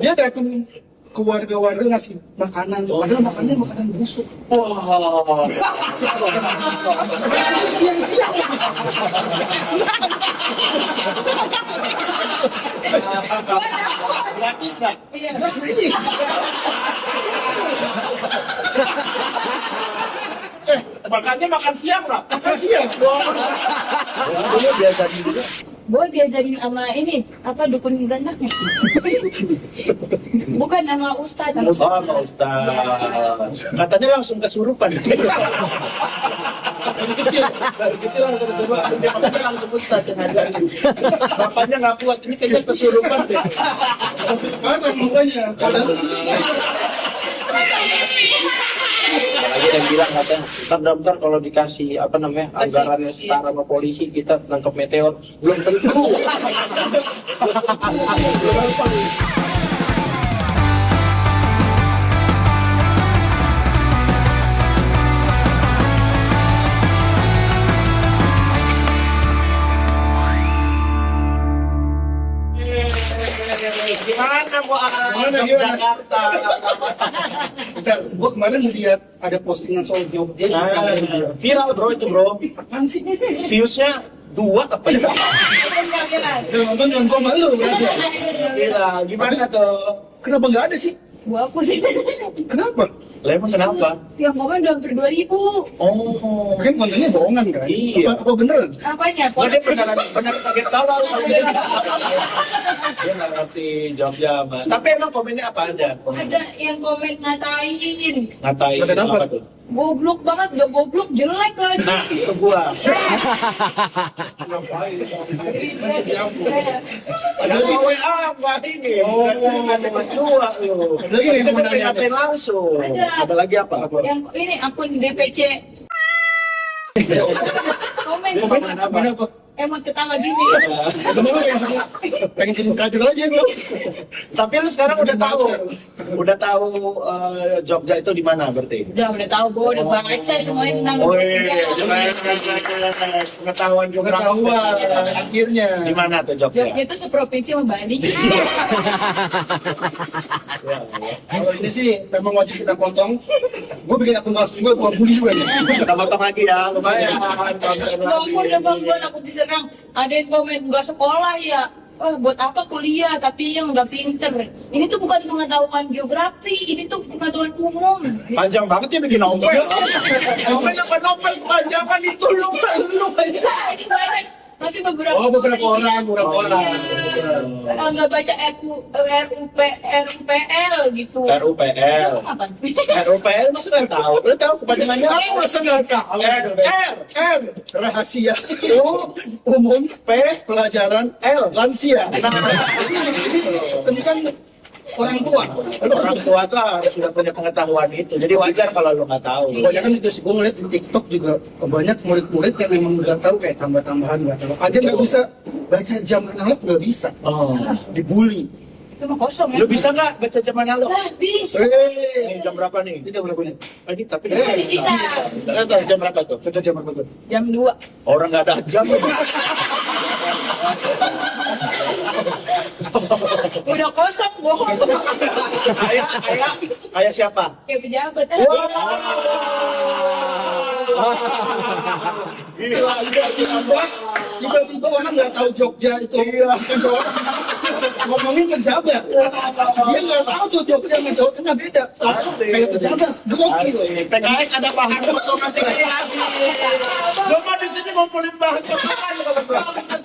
Dia datang ke warga-warga ngasih makanan, padahal makanannya makanan busuk. Wah. Siang-siang. Gratis Pak. Gratis. Makannya makan siang Pak. Makan siang. Dulu diajarin juga. Gue diajarin sama ini, apa dukun beranaknya. Bukan sama Ustadz. Oh, sama Ustaz. Katanya langsung kesurupan. Dari kecil langsung kesurupan. Dia makanya langsung Ustaz yang ngajarin. Bapaknya nggak kuat, ini kayaknya kesurupan deh. Sampai sekarang makanya. Lagi yang bilang katanya ntar kalau dikasih apa namanya anggarannya setara sama polisi kita nangkep meteor belum tentu. Gimana Bu? Gimana? Jakarta. Bentar, gua kemarin lihat ada postingan soal Jogja di Instagram dia. Viral bro itu bro. Apaan sih? Viewsnya 2 apa ya? Udah nonton jangan gua malu berarti. Viral. Gimana tuh? Kenapa nggak ada sih? Gua apa sih? Kenapa? Lah emang kenapa? Yang komen udah hampir 2000. Oh. Mungkin kontennya bohongan kan? Iya. Apa beneran? Apanya? Wah, dia benar kaget tahu kalau dia. Dia nggak ngerti Jogja mas. Tapi emang komennya apa aja? Ada yang komen ngatain. Ngatain Ngatain apa? tuh? Goblok banget, udah goblok, jelek lagi. Nah, itu gua. Ada di WA nggak ini. Oh. Nggak mas 2 lu. Lagi nih, Kita mau nanya ngatain langsung. Ada. Ada lagi apa? Yang ini akun DPC. Komen Komen apa? emang ketawa gini. Temen lu pengen jadi kader aja gua. Tapi lu sekarang udah tahu Jogja itu di mana berarti? Udah tahu gue udah baca semuanya tentang Oh Jogja. pengetahuan geografis. Pengetahuan akhirnya. Di mana tuh Jogja? Jogja itu seprovinsi sama Bali. Kalau ini sih memang wajib kita potong. Gue bikin akun palsu juga, gue bully juga nih. Kita potong lagi ya, lumayan. Ngomong bang gue takut diserang. Ada yang komen nggak sekolah ya. Oh, buat apa kuliah tapi yang nggak pinter. Ini tuh bukan pengetahuan geografi, ini tuh pengetahuan umum. Panjang banget ya bikin novel. Novel apa novel kepanjangan itu lu aja. Masih beberapa Beberapa orang. nggak baca RUPL gitu. RUPL. Itu apa? RUPL masa nggak tahu? Lu tahu kepanjangannya apa? Masa nggak tahu? R Rahasia. U, umum. P, pelajaran. L, lansia. Ini kan orang tua. Orang tua tuh harus sudah punya pengetahuan itu. Jadi wajar kalau lu nggak tahu. Kebanyakan itu sih, gue ngeliat di TikTok juga banyak murid-murid yang memang nggak tahu kayak tambah-tambahan nggak tahu. Ada nggak bisa baca jam analog nggak bisa. Oh. Dibully. Itu mah kosong ya. Lu bisa nggak baca jam analog? Lah, bisa. Ini jam berapa nih? Ini jam berapa nih? Ini tapi Digital. Nggak tahu jam berapa tuh? Kita jam berapa tuh? Jam 2. Orang nggak ada jam. Udah kosong bohong. Kayak siapa? Kayak pejabat. Tiba-tiba orang nggak tahu Jogja itu. Ngomongin pejabat. Dia nggak tahu tuh Jogja sama Jawa Tengah beda. Asik. Kayak pejabat, gokil. Asik. PKS ada bahan foto nanti lagi. Lu mau di sini ngumpulin bahan foto kan?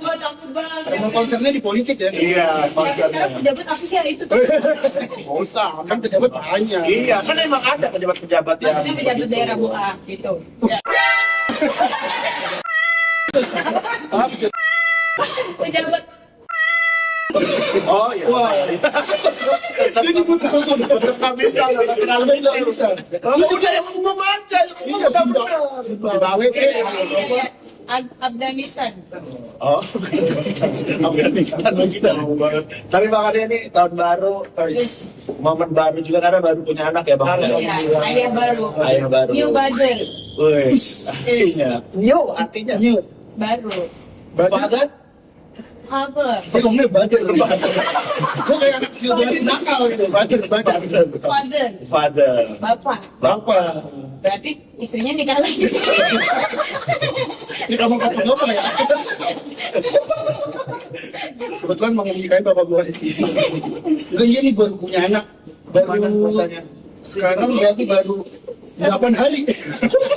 Gua takut banget. Emang konsernya di politik ya? Iya, konsernya. Sekarang pejabat aku sih itu tuh. Nggak usah, Kan pejabat banyak. Iya, kan emang ada pejabat-pejabat yang Maksudnya pejabat daerah gua gitu. Ya. Pejabat Oh iya. Wah. Tetap nggak bisa, kalau nggak bisa. Lu udah yang mau baca, yang Iya, mau baca. Zimbabwe. Afghanistan. Oh, Afghanistan lagi tahu banget. Tapi makanya ini tahun baru, Yes. momen baru juga karena baru punya anak ya bang. Iya, ayah baru. Ayah baru. New mother. Wih, artinya new, artinya new. Baru. Father, Haber. Dia ngomongnya bader. Gue kayak anak kecil banget nakal gitu. Bader. Father. Father. Bapak. Bapak. Berarti istrinya nikah lagi. Ini kamu bapak ya? Kebetulan mau nikahin bapak gue. Enggak, iya nih baru punya anak. Baru Rasanya. sekarang berarti baru 8 hari.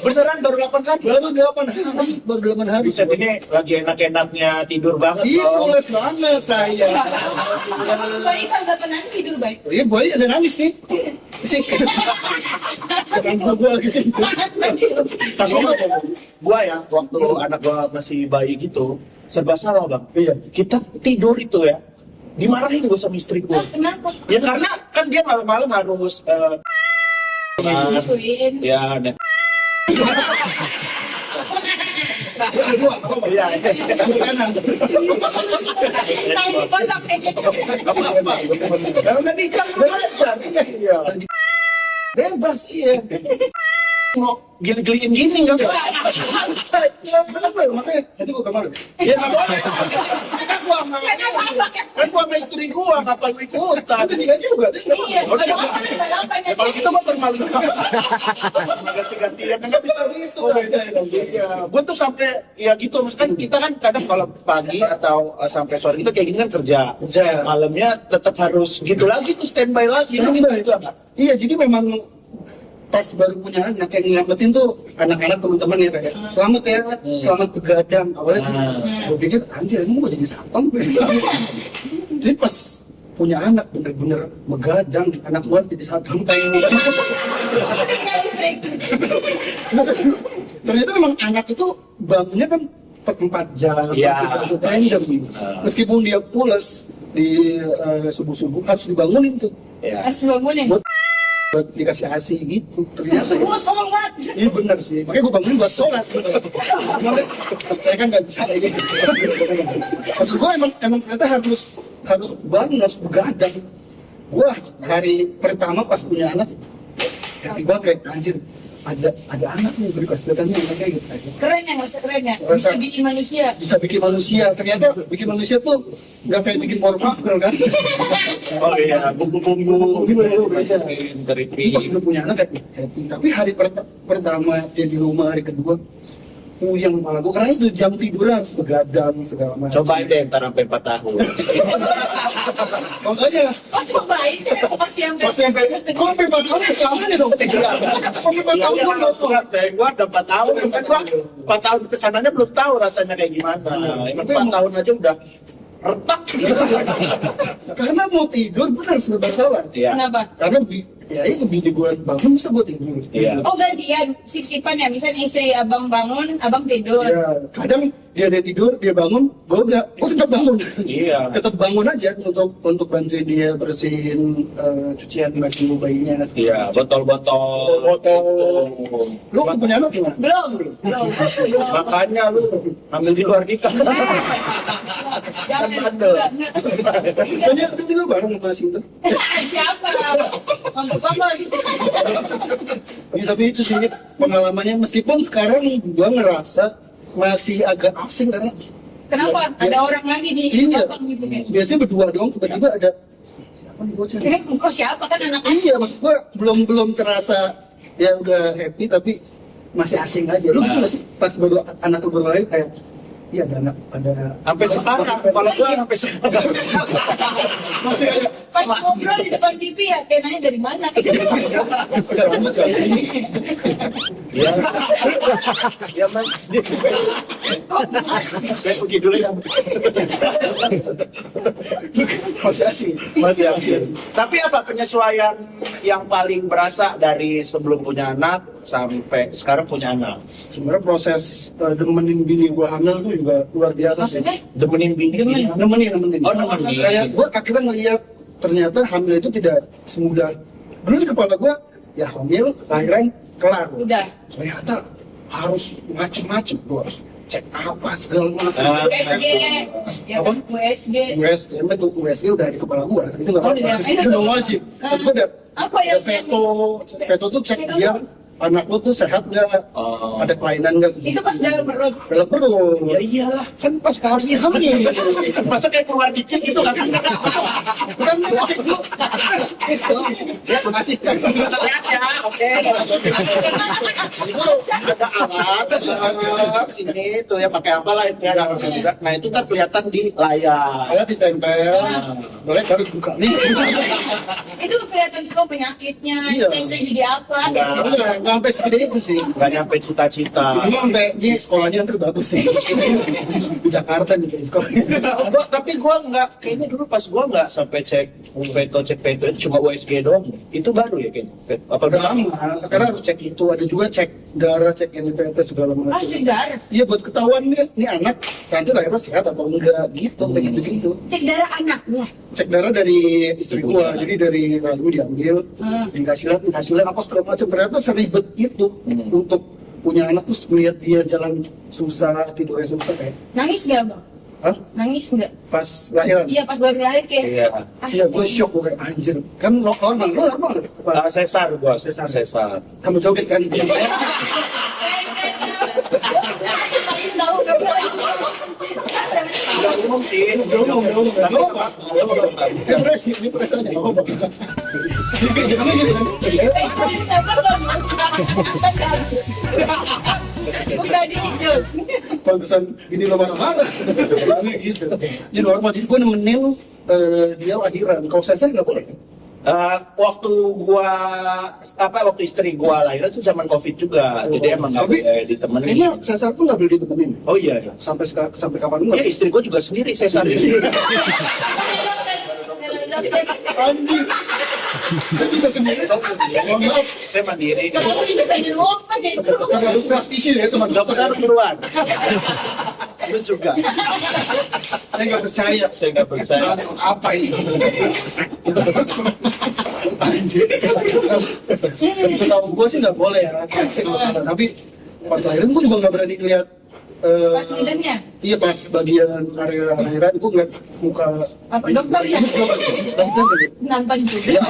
Beneran baru 8 kan? Baru 8 hari. Baru 8 hari. Buset, ini lagi enak-enaknya tidur banget. Iya, Bro. pulas banget saya. Baik kan gak pernah tidur baik. Oh, iya, boy ada nangis nih. Sih. Sekarang gue gitu. Tapi gua ya, waktu anak gua masih bayi gitu, serba salah bang. Iya. Kita tidur itu ya, dimarahin gua sama istri gua. Kenapa? Ya karena kan dia malam-malam harus Disuin. ya net. Iya. Kanan. Tangan kosong nih. Apa? Kalau udah nikah lu aja, iya. Bebas ya. Mau gili-giliin gini nggak? Makanya tadi gue kamar. Ya nggak boleh. Kan gua sama istri gua, ngapain lu ikutan? Tiga juga. Iya. Ya, kalau kita mah bermalu. Ganti-gantian nggak bisa gitu. Iya, gua tuh sampai ya gitu. Kan kita kan kadang kalau pagi atau sampai sore kita kayak gini kan kerja. Malamnya tetap harus gitu lagi tuh standby lagi. Itu gitu enggak? Iya, jadi memang pas baru punya anak yang nyelamatin tuh anak-anak teman-teman ya kayak selamat ya, selamat begadang. Awalnya gue pikir anjir emang gue jadi satpam. Jadi pas punya anak bener-bener begadang, anak gue jadi satpam kayak ternyata memang anak itu bangunnya kan per 4 jam, Iya. itu random. Meskipun dia pulas di subuh-subuh harus dibangunin tuh Iya. Harus bangunin. buat dikasih ASI gitu. Ternyata Gue sholat. iya benar sih, makanya gue bangunin buat sholat. Saya kan nggak bisa kayak gitu. Maksud gue emang ternyata harus bangun, harus begadang. Gue hari pertama pas punya anak, happy banget kayak anjir ada anak nih, beri kasih datangnya kayak gitu. Keren ya, nggak keren ya? Bisa bikin manusia. Bisa bikin manusia, ternyata bikin manusia tuh nggak kayak bikin pornografis kan? Oh iya, bumbu-bumbu Gitu, baca. dari Pas udah punya anak kayak happy. Tapi hari pertama dia di rumah, hari kedua puyeng malah gue karena itu jam tidur harus begadang segala macam. Cobain deh ntar sampai 4 tahun. Makanya Oh cobain deh, pasti yang pas sampai kok sampai 4 tahun keselamatannya dong. Sampai 4 tahun Iya, gue nggak suka. gua udah 4 tahun kan gua 4 tahun kesananya belum tahu rasanya kayak gimana. Emang 4 tahun aja udah retak. Karena mau tidur benar serba salah. Iya. Kenapa? Karena ya itu bini gue bangun bisa gue tidur. Iya. Oh gantian, sip-sipan ya. Misalnya istri abang bangun, abang tidur. Ya, kadang dia tidur, dia bangun, gue tetap bangun. Iya. Tetap bangun aja untuk bantuin dia bersihin cucian baju bayinya. Iya, botol-botol. Lu waktu punya anak gimana? Belum. Makanya lu ambil di luar nikah. Jangan. bandel. Banyak lu tidur bareng sama Sinta. Siapa? Mampus. Ya, tapi itu sih pengalamannya meskipun sekarang gua ngerasa masih agak asing karena Kenapa? Ada orang lagi di iya, abang gitu kan? biasanya berdua doang tiba-tiba ada siapa nih bocah? Kok siapa kan anak Iya, maksud gua belum terasa ya udah happy tapi masih asing aja. Lu gitu gak sih pas baru anak lu baru lahir kayak iya ada Sampai sekarang, kalau gua sampai sekarang. masih ada Pas ngobrol di depan TV ya, kayak nanya dari mana? udah lama juga di sini. Ya, ya mas. Saya pergi dulu ya. Masih asing. Masih asing. Tapi apa penyesuaian yang paling berasa dari sebelum punya anak sampai sekarang punya anak? Sebenarnya proses demenin bini gua hamil tuh juga luar biasa sih. Maksudnya? Demenin bini. Nemenin. Oh, nemenin. Kayak gua akhirnya ngeliat ternyata hamil itu tidak semudah. Dulu di kepala gua ya hamil, lahiran, kelar. Udah. Ternyata harus macem-macem, gua harus cek apa segala macam. USG, ya Apa? kan? USG. USG udah di kepala gua, itu nggak Oh, apa-apa. udah. Itu udah wajib. Terus gua udah Apa yang veto tuh cek biar anak lu tuh sehat nggak, Oh. ada kelainan nggak? Itu pas dalam perut. Dalam perut. Ya iyalah, kan pas hamil. Masa kayak keluar dikit gitu kan? Kan dia cek dulu. Ya, makasih. Sehat ya, oke. Itu ada alat sini tuh ya pakai apa lah itu ya juga. Nah itu kan kelihatan di layar. Saya ditempel, boleh baru buka nih. Itu kelihatan semua penyakitnya, Iya. stengnya jadi apa. Nggak sampai segede itu sih. Nggak nyampe cita-cita. Cuma sampai di sekolahnya yang terbagus sih. Di Jakarta nih kayak sekolahnya. Tapi gua nggak, kayaknya dulu pas gua nggak sampai cek veto itu cuma USG doang. Itu baru ya kayaknya. Apa Udah udah lama, karena harus cek itu. Ada juga cek darah, cek NIPT segala Ah, macam. cek darah. Iya buat ketahuan nih anak nanti lahirnya sehat apa enggak gitu, kayak gitu-gitu. Cek darah anaknya. Cek darah dari istri gua, jadi dari rahim diambil, dikasih lihat nih hasilnya apa segala macam. Ternyata seribet itu untuk punya anak terus melihat dia jalan susah, tidurnya susah kayak. Nangis nggak bang? Hah? Nangis nggak? Pas lahiran? Iya pas baru lahir kayak. Iya. Iya, gue shock, gue kayak anjir. Kan normal, Pak. Sesar gua, sesar. Kamu joget kan? Tahu nggak? Udah umum sih. Ini presanya. Jangan gini kan? Bukan di jus. Pantesan gini lo marah-marah. Gitu. Jadi normal, jadi gue nemenin dia lahiran. Kalau saya nggak boleh. Waktu istri gua lahiran itu zaman COVID juga. Jadi emang nggak Tapi boleh ditemenin. Ini sesar tuh nggak boleh ditemenin. Oh iya ya. Sampai kapan Ya enggak? istri gua juga sendiri sesar. Anjir. Saya bisa sendiri. Mohon maaf. Saya mandiri. Kalau kita pengen lupa gitu. Terlalu prestisi ya sama Dokter harus duluan. Lu juga. Saya nggak percaya. Saya nggak percaya. Apa ini? Anjir. Setahu gue sih nggak boleh ya. Tapi pas lahiran gue juga nggak berani lihat. Pas bidannya? Iya pas bagian area lahiran gue ngeliat muka. Apa dokternya? Dokter. Nampan juga.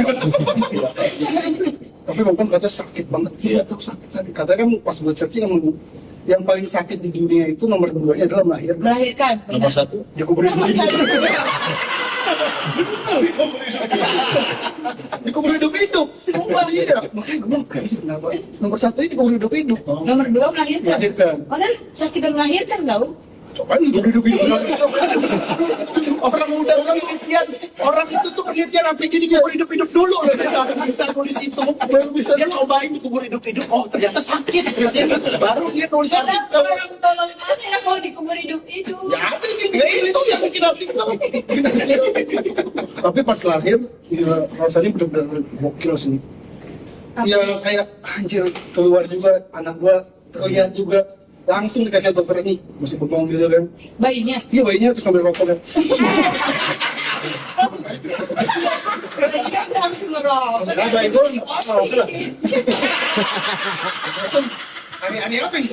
Tapi mungkin katanya sakit banget. Iya tuh sakit. Katanya kan pas gue searching yang paling sakit di dunia itu nomor 2-nya adalah melahirkan. Melahirkan. Nomor 1. Dikuburin Nomor satu. dikubur hidup-hidup. Sumpah. Iya, makanya gue bilang, "Anjir, kenapa? Nomor 1 itu dikubur hidup-hidup. Nomor 2 melahirkan. Melahirkan. Padahal sakit dan melahirkan tau. Coba dikubur hidup-hidup. Orang udah penelitian, orang itu tuh penelitian sampai jadi kubur hidup-hidup dulu loh. Dia bisa nulis itu, baru bisa dia cobain dikubur hidup-hidup. Oh ternyata sakit. Baru dia nulis Karena artikel. orang tolong mana yang mau dikubur hidup-hidup. Ya itu yang bikin artikel. Tapi pas lahir, ya, rasanya benar-benar gokil sih. Ya kayak anjir keluar juga anak gua terlihat juga langsung dikasih dokter ini masih bengong gitu kan. Bayinya. Iya bayinya terus ngambil rokok kan. Bayinya langsung ngerokok. Nah bayi gua langsung lah. Langsung aneh-aneh apa ini?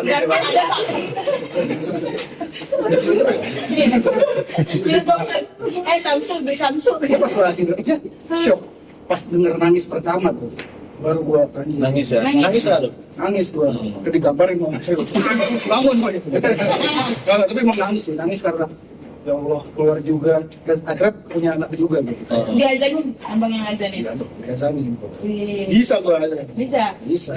Biar dokter. Samsul, beli Samsul. Dia pas lahir aja shock. Pas denger nangis pertama tuh baru gua anjing. Nangis ya? Nangis. Nangis lah lu? Nangis gua, udah digambarin mau nangis. Bangun gua. Nggak, tapi emang nangis sih, nangis karena ya Allah keluar juga dan akhirnya punya anak juga gitu. Diazanin, abang yang azanin. Ya dong, biasa nih. Wih. Bisa gua aja. Bisa. Bisa.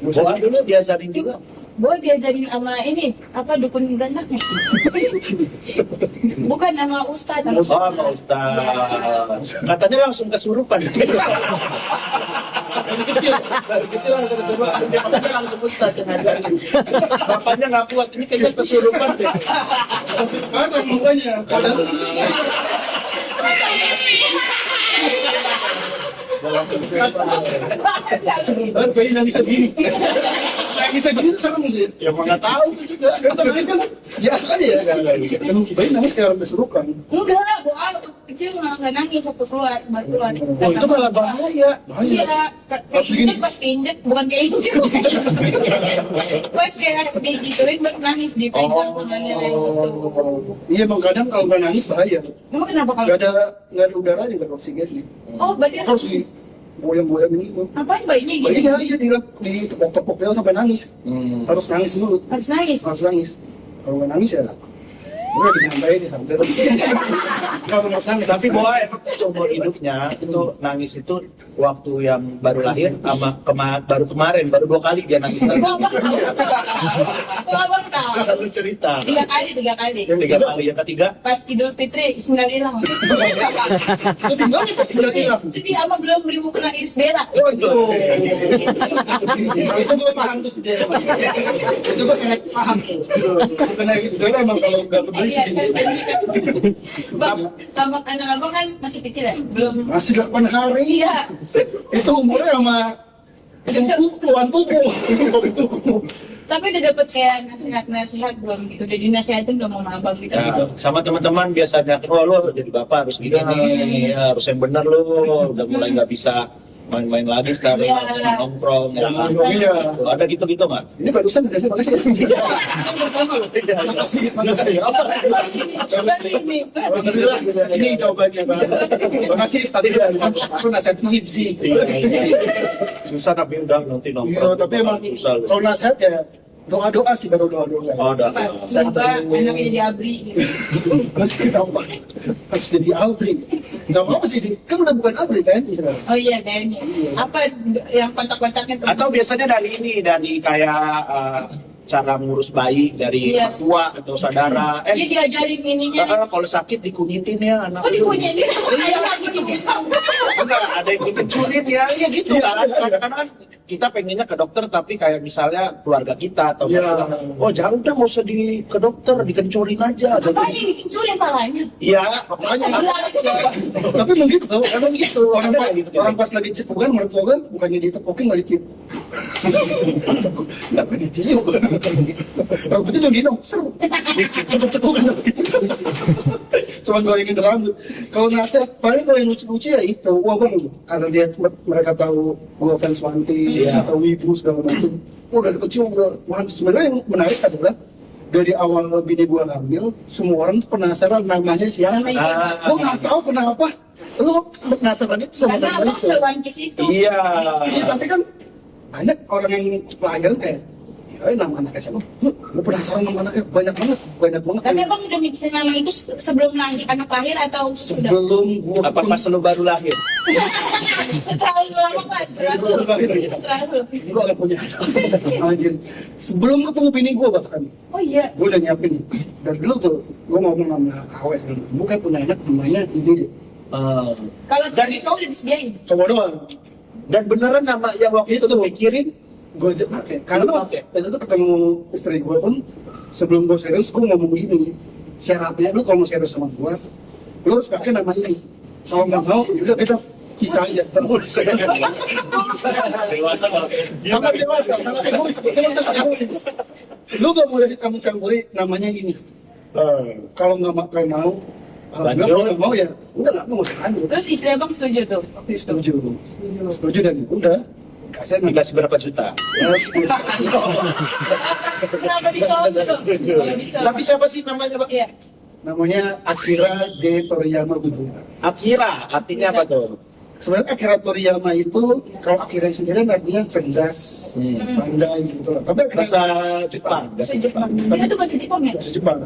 Bola dulu diajarin juga. Gue diajarin sama ini, apa dukun beranaknya. Bukan sama Ustadz. Oh sama Ustaz. Katanya langsung kesurupan. Dari kecil langsung kesurupan. Dia katanya langsung Ustaz yang ngajarin. Bapaknya nggak kuat, ini kayaknya kesurupan deh. Sampai sekarang makanya. Kadang banget bayi nangis segini. Nangis segini tuh serem sih. Ya mana tahu tuh juga. Kan nangis kan biasa aja ya kan. Emang bayi nangis kayak orang kesurupan. Enggak, boa waktu kecil nggak nangis waktu keluar, baru keluar. Oh itu malah bahaya. Iya, kayak injek pas injek, bukan kayak injek. Pas kayak digituin baru nangis dipegang tangannya kayak gitu. Iya emang kadang kalau nggak nangis bahaya. Emang kenapa kalau? Nggak ada udaranya nggak ada oksigen nih. Oh, berarti Harus di goyang-goyang gitu. Apain bayinya gitu? Bayinya dia di tepok-tepok dia sampai nangis. Harus nangis dulu. Harus nangis. Harus nangis. Kalau nggak nangis ya udah dinyampai di sampai terus. Kalau harus nangis. Tapi bahwa emang seumur hidupnya itu nangis itu waktu yang baru lahir sama baru kemarin baru 2 kali dia nangis lagi. Gua abang tahu. Kalau cerita 3 kali. 3 kali, yang ketiga Pas Idul Fitri, Bismillah. sedih banget ya, sudah hilang. Jadi abang belum beli mukena Iris Bella. Waduh. Itu gue paham tuh sih dia. Itu gue sangat paham tuh. Bukan lagi sebenarnya emang kalau nggak kebeli Iya, sih. Bang, anak abang kan masih kecil ya? Belum. Masih 8 hari. Iya. Itu umurnya sama puluhan tuku. Tapi udah dapet kayak nasihat belum gitu? Udah dinasihatin belum sama abang gitu? ya, sama teman-teman biasanya, oh lo jadi bapak harus gini nih, harus yang benar lo, udah mulai nggak bisa main-main lagi sekarang, Iya. nongkrong, ya kan? Iya. Tuh, ada gitu-gitu nggak? Ini barusan udah saya makasih. Makasih. Baru ini. Alhamdulillah. Ini jawabannya Bang. Makasih tadi aku nasihat hipsi. Susah tapi udah nanti Iya, nongkrong. tapi emang susah lo. kalau nasihat ya doa-doa sih, baru doa-doa. Oh, udah. Apa? Semoga anaknya jadi abri gitu. Kenapa harus jadi abri? Nggak apa sih, kan udah bukan abri TNI sekarang. Oh iya kayaknya. Apa yang kotak-kotaknya tuh? Atau biasanya dari kayak cara ngurus bayi dari Iya. tua atau saudara. Dia diajarin ininya. Kalau sakit dikunyitin ya anak. Oh dikunyitin? Ayo lagi Enggak, ada yang dikencurin ya, iya gitu kan. Karena kan kita pengennya ke dokter tapi kayak misalnya keluarga kita atau Iya. oh jangan udah nggak usah ke dokter, dikencurin aja. Apa aja dikuncurin palanya? Iya, Masa makanya. Tapi emang gitu tau, emang gitu. Orang, Ada gitu, orang pas lagi cepukan, mertua kan bukannya ditepokin malah ditiup. Nggak pernah ditiup. Orang putih juga gitu, seru. Untuk cepukan. Cuma goyangin rambut. Kalau nasihat, paling kalau yang lucu-lucu ya itu. Wah bang, karena dia mereka tahu gua fans One Piece Iya. atau Wibu segala macam. Gua udah kecil, wah sebenarnya yang menarik adalah dari awal bini gua hamil, semua orang tuh penasaran namanya siapa. Namanya siapa? Gua nggak tahu kenapa. Lu penasaran itu sama Karena nama abang itu. se-One Piece itu. Iya. Iya, tapi kan banyak orang yang lahiran kayak, nama anaknya siapa? Lu penasaran nama anaknya? Banyak banget. Tapi abang udah mikirin nama itu sebelum anak lahir atau sudah? Sebelum gua Apa pas lu baru lahir? Terlalu lama Mas. Baru lahir ya? Terlalu. Gua gak punya. Anjir. Sebelum ketemu bini gua bahkan, Oh iya. gua udah nyiapin nih. Dari dulu tuh, gua ngomong sama Awes dulu. Gua kayak punya anak namanya ini deh. Kalau cewek cowok udah disediain. Coba doang. Dan beneran nama yang waktu itu tuh pikirin. Gue aja pakai. Karena Lu tuh pakai? itu tuh ketemu istri gue pun sebelum gue serius gue ngomong gini, syaratnya lu kalau mau serius sama gue, lu harus pakai nama ini. Kalau nggak mau, udah kita pisah aja terus. Dewasa banget. Sangat dewasa, sangat egois, sangat egois. Lu nggak boleh kamu campuri namanya ini. Kalau nggak mau, Lanjut. kalau nggak mau ya, udah nggak mau lanjut. Terus istri abang setuju tuh waktu itu. Setuju dan udah. Kasih nama. Dikasih berapa juta? Kenapa disogok? Tapi siapa sih namanya, Pak? Iya. Namanya Akira de Toriyama Bubu. Akira, artinya apa tuh? Sebenarnya Akira Toriyama itu kalau Akira sendiri artinya cerdas, pandai gitu lah. Tapi Akira Bahasa Jepang. Bahasa Jepang. Dia tuh bahasa Jepang ya? bahasa Jepang.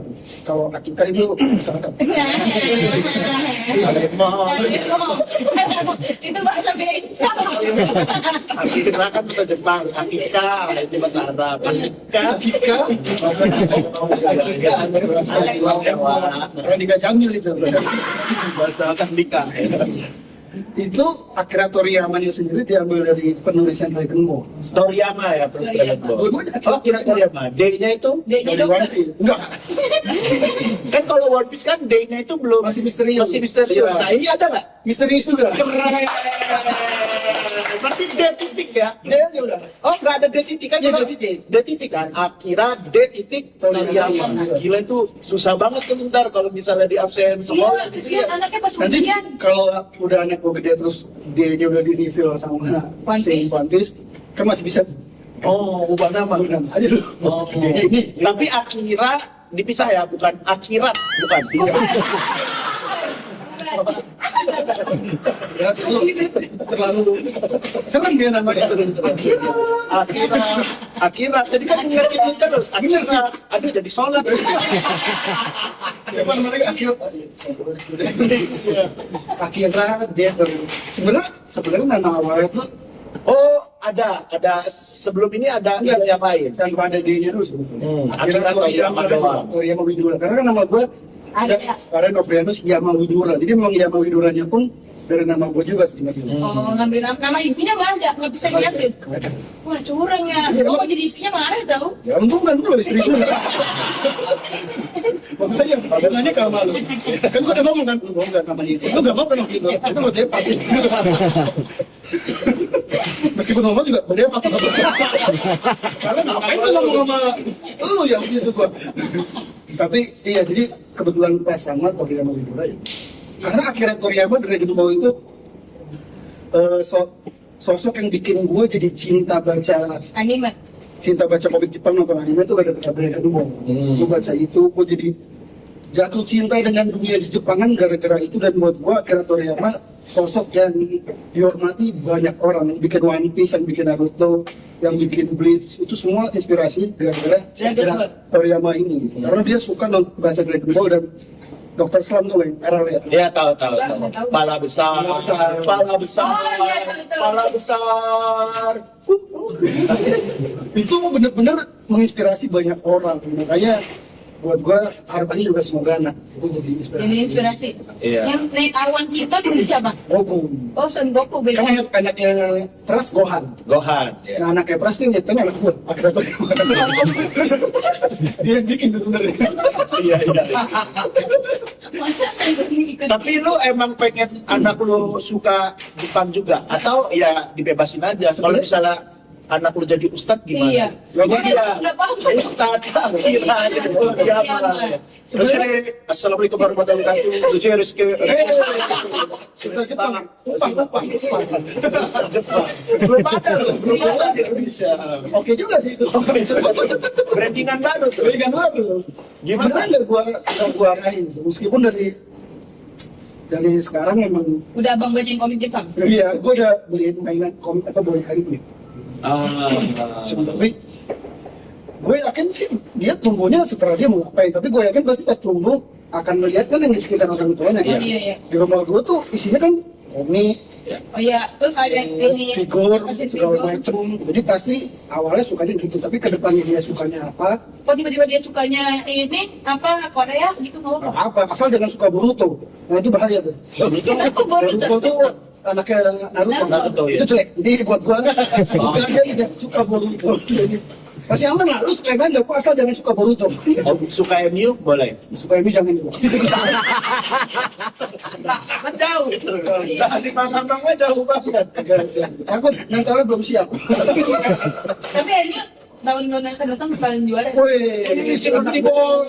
Kalau Akika itu masyarakat. Itu bahasa beca. Akira kan bahasa Jepang, Akika itu bahasa Arab. Akika bahasa Akika bahasa Radika Jamil itu. Bahasa Akika. Itu Akira Toriyama sendiri diambil dari penulisnya Dragon Ball. Toriyama ya, Bro. Dua-duanya Akira. Oh, kira Toriyama. D-nya itu? Dia Dari dokter. One Piece. Enggak. Kan kalau One Piece kan D-nya itu belum Masih misterius. Masih misterius. Iya. Nah, ini ada nggak? Misterius juga. Keren. Berarti D titik ya? Dia udah. Oh, nggak ada D titik kan? Iya, Kalau D titik. D titik kan? Akira D titik Toriyama. Toriyama. Gila itu susah banget tuh bentar kalau misalnya di absen sekolah. Iya, kesian anaknya pas Nanti ujian. kalau udah anak gue gede terus dia udah di reveal sama One si Piece. One Piece, kan masih bisa Oh, ubah nama. udah aja dulu. Oh, Ini tapi Akira dipisah ya, bukan Akhirat, bukan. Ya, itu terlalu serem dia namanya. Akhirat. Jadi kan nyakitin terus. Akhirat. Aduh jadi sholat. Siapa namanya akhirat? Akhirat dia sebenarnya nama awalnya tuh Oh, ada sebelum ini ada yang lain. yang pada dirinya dulu sebetulnya. Akhirat atau Yama doang. Yama Widura. Karena kan nama gue Ada. Karen Novrianus Yama Widura. Jadi memang Yama Widuranya pun dari nama gue juga sebenarnya. Oh, ngambil nama ibunya nggak bisa diambil. Wah, curang ya. Oh, jadi istrinya marah tau. Ya untung kan lu istri gue. Maksudnya hubungannya ke sama lu. Kan gue udah ngomong kan, lu nggak namanya itu. Lu nggak mau kan waktu itu. Itu gue depak. Meskipun ngomong juga gue depak. Karena ngapain lu ngomong sama lu ya begitu gue. Tapi iya, jadi kebetulan pas sama Toriyama Widura ya. Karena akhirnya Toriyama dari dulu itu sosok yang bikin gue jadi cinta baca komik Jepang, nonton anime itu gara-gara Brandon Moore. Gue baca itu, gue jadi jatuh cinta dengan dunia di Jepangan gara-gara itu, dan buat gue akhirnya Toriyama sosok yang dihormati banyak orang. Yang bikin One Piece, yang bikin Naruto, yang bikin Bleach, itu semua inspirasi gara-gara Toriyama ini. Karena dia suka baca Dragon Ball dan Dr. Slump tuh yang era ya. Iya tahu. Pala besar. Oh, iya, tahu. Pala besar. Itu bener-bener menginspirasi banyak orang. Makanya buat gua harapannya juga semoga anak itu jadi inspirasi. Jadi inspirasi. Iya. Yang naik awan kita itu siapa? Goku. Oh, Son Goku beda. Kan anaknya Pras Gohan. Gohan. Ya. Nah, anaknya Pras ini nyatanya anak gua. Akhirnya dia yang bikin itu sebenarnya. Iya. Masa ini ikut? Tapi lu emang pengen anak lu suka Jepang juga? Atau ya dibebasin aja? Kalau misalnya anak lu jadi ustadz gimana? Iya. Gak Iya, nggak apa-apa. Ustadz, kira gitu. Sebenarnya, Assalamualaikum warahmatullahi wabarakatuh. Lucu Rizky. Jepang. Upang. Ustadz Jepang. Belum ada loh. Belum ada di Indonesia. Oke juga sih itu. Brandingan baru tuh. Berikan baru. Gimana nggak gua arahin, meskipun dari sekarang emang Udah abang bacain komik Jepang? iya, gua udah beliin mainan komik atau boy kali ini. Tapi gue yakin sih dia tumbuhnya setelah dia mau ngapain, tapi gue yakin pasti pas tumbuh akan melihat kan yang di sekitar orang tuanya Oh, kan. iya. Di rumah gue tuh isinya kan komik, Oh iya, terus ada ini figur, action segala figure. macem. Jadi pasti awalnya sukanya gitu, tapi kedepannya dia sukanya apa? Kok tiba-tiba dia sukanya ini apa Korea gitu nggak apa? Asal jangan suka Boruto. Nah itu bahaya tuh. Kenapa Boruto? Boruto tuh anaknya Naruto. Naruto, ya. Itu jelek. Jadi buat gua semoga dia tidak suka Boruto. Jadi masih aman lah, lu suka yang lain, asal jangan suka Boruto. Oh, suka MU boleh. Suka ini jangan juga. Kan jauh itu. Dari Bambang jauh banget. Takut mentalnya belum siap. Tapi akhirnya tahun-tahun yang akan datang bakalan juara. Wih, Seperti bola.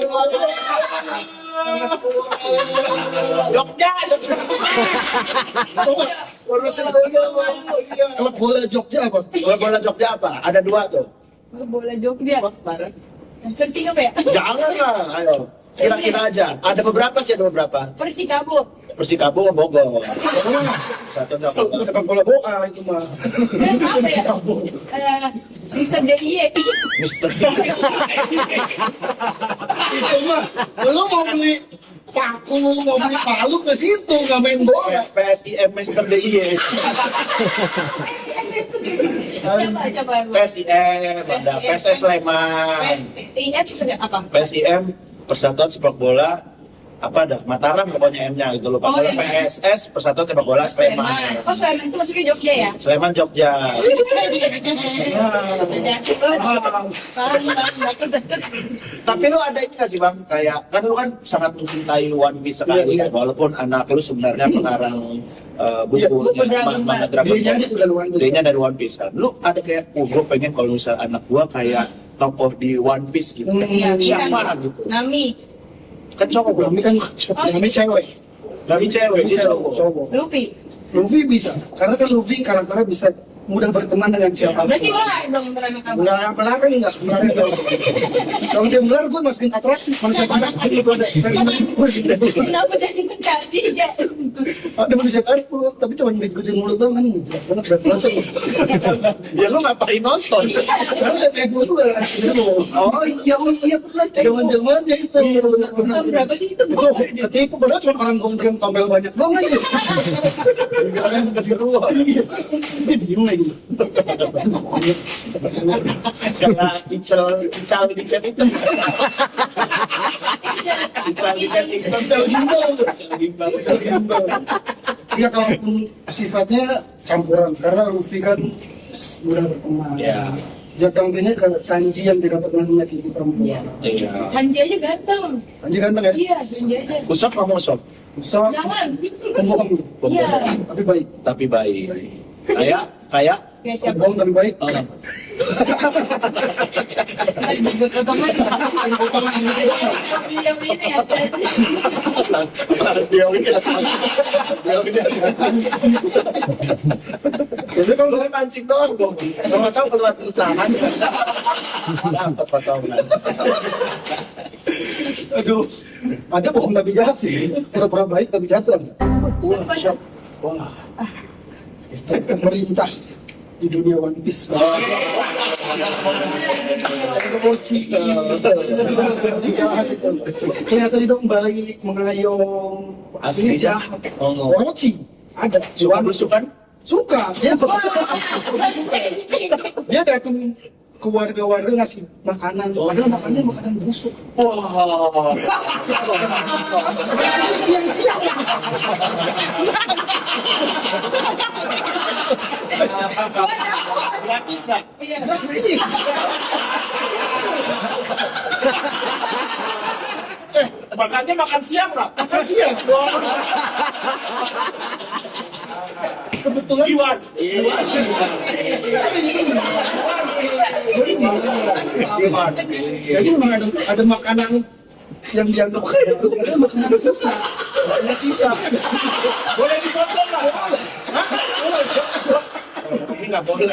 Jogja. Urusin dulu. kalau bola Jogja apa? Kalau bola Jogja apa? Ada dua tuh. Bola Jogja. Searching apa ya? Jangan lah, ayo. Kira-kira aja. Ada beberapa sih, ada beberapa. Persikabo. Persikabo Bogor. Satu Bogor. Sepak bola bola itu mah. Dan apa ya? Mister DIY. Mister. Itu mah, lu mau beli paku, mau beli palu ke situ, nggak main bola. PSIM Mister DIY. Siapa? PSIM, ada PSS Sleman. PSIM itu apa? PSIM Persatuan Sepak Bola apa dah Mataram pokoknya M-nya gitu lupa. Oh, Kalau iya. PSS Persatuan Sepak Bola Sleman. Oh, Sleman itu masuknya Jogja ya? Sleman Jogja. Tapi lu ada ini gak sih bang? Kayak kan lu kan sangat mencintai One Piece sekali Iya, iya. kan? Walaupun anak lu sebenarnya pengarang buku Buku Dragon Ball. Dragon Dia Ball. itu dari One Piece. Idenya dari One Piece kan. Lu ada kayak, gue pengen kalau misal anak gua kayak tokoh di One Piece gitu. Iya, Siapa gitu? Nami, Kan cowok bang. Ini kan ini cewek. Dari cewek, dia cowok. Cowok. Luffy. Luffy bisa, karena kan Luffy karakternya bisa mudah berteman dengan siapa. Berarti wah belum terang kabar. Nggak melarang, nggak melarang. Kalau dia melarang, gue masukin atraksi. Manusia padat itu ada. Kenapa jadi mencari ya? Ada manusia padat, tapi cuma ngikutin mulut doang kan. Jelas banget berat banget. Ya lu ngapain nonton? Karena udah kayak gue tuh oh iya pernah zaman-zamannya itu. Tahun berapa sih itu? Itu ketipu padahal cuma orang gondrong tombel banyak doang aja. Jangan kasih ruang. Dia diem lagi. Karena cical di chat itu. Cical di chat itu. Cical gimbal. Iya kalaupun sifatnya campuran karena Luffy kan mudah berteman. Iya. Dia tampilnya ke Sanji yang tidak pernah menyakiti perempuan. Iya. Sanji aja ganteng. Sanji ganteng ya? Iya, Sanji aja. Usop kamu usop, So, Jangan. pembohong. Iya. Tapi baik. tapi baik. Kayak Kayak siapa? Pembohong tapi baik. Lagi buat potongan. Yang ini ya. dia udah. Jadi kalau gue mancing doang dong, sama tahu keluar keresahan. Dapat potongan. Aduh, ada bohong tapi jahat sih. Pura-pura baik tapi jahat tuh ada. Wah, syok. Wah, pemerintah di dunia One Piece. Orochi. Kelihatan itu baik, mengayom. Aslinya jahat. Orochi ada. Suka belusukan? Suka. Dia datang ke warga-warga ngasih makanan. Padahal makanannya makanan busuk. Wah. Siang-siang. Gratis nggak? Gratis. Makannya makan siang nggak? Makan siang. Kebetulan Iwan. jadi memang ada makanan yang dianggap ada makanan sisa. Makanan sisa. Boleh dipotong nggak? Hah? Ini nggak boleh.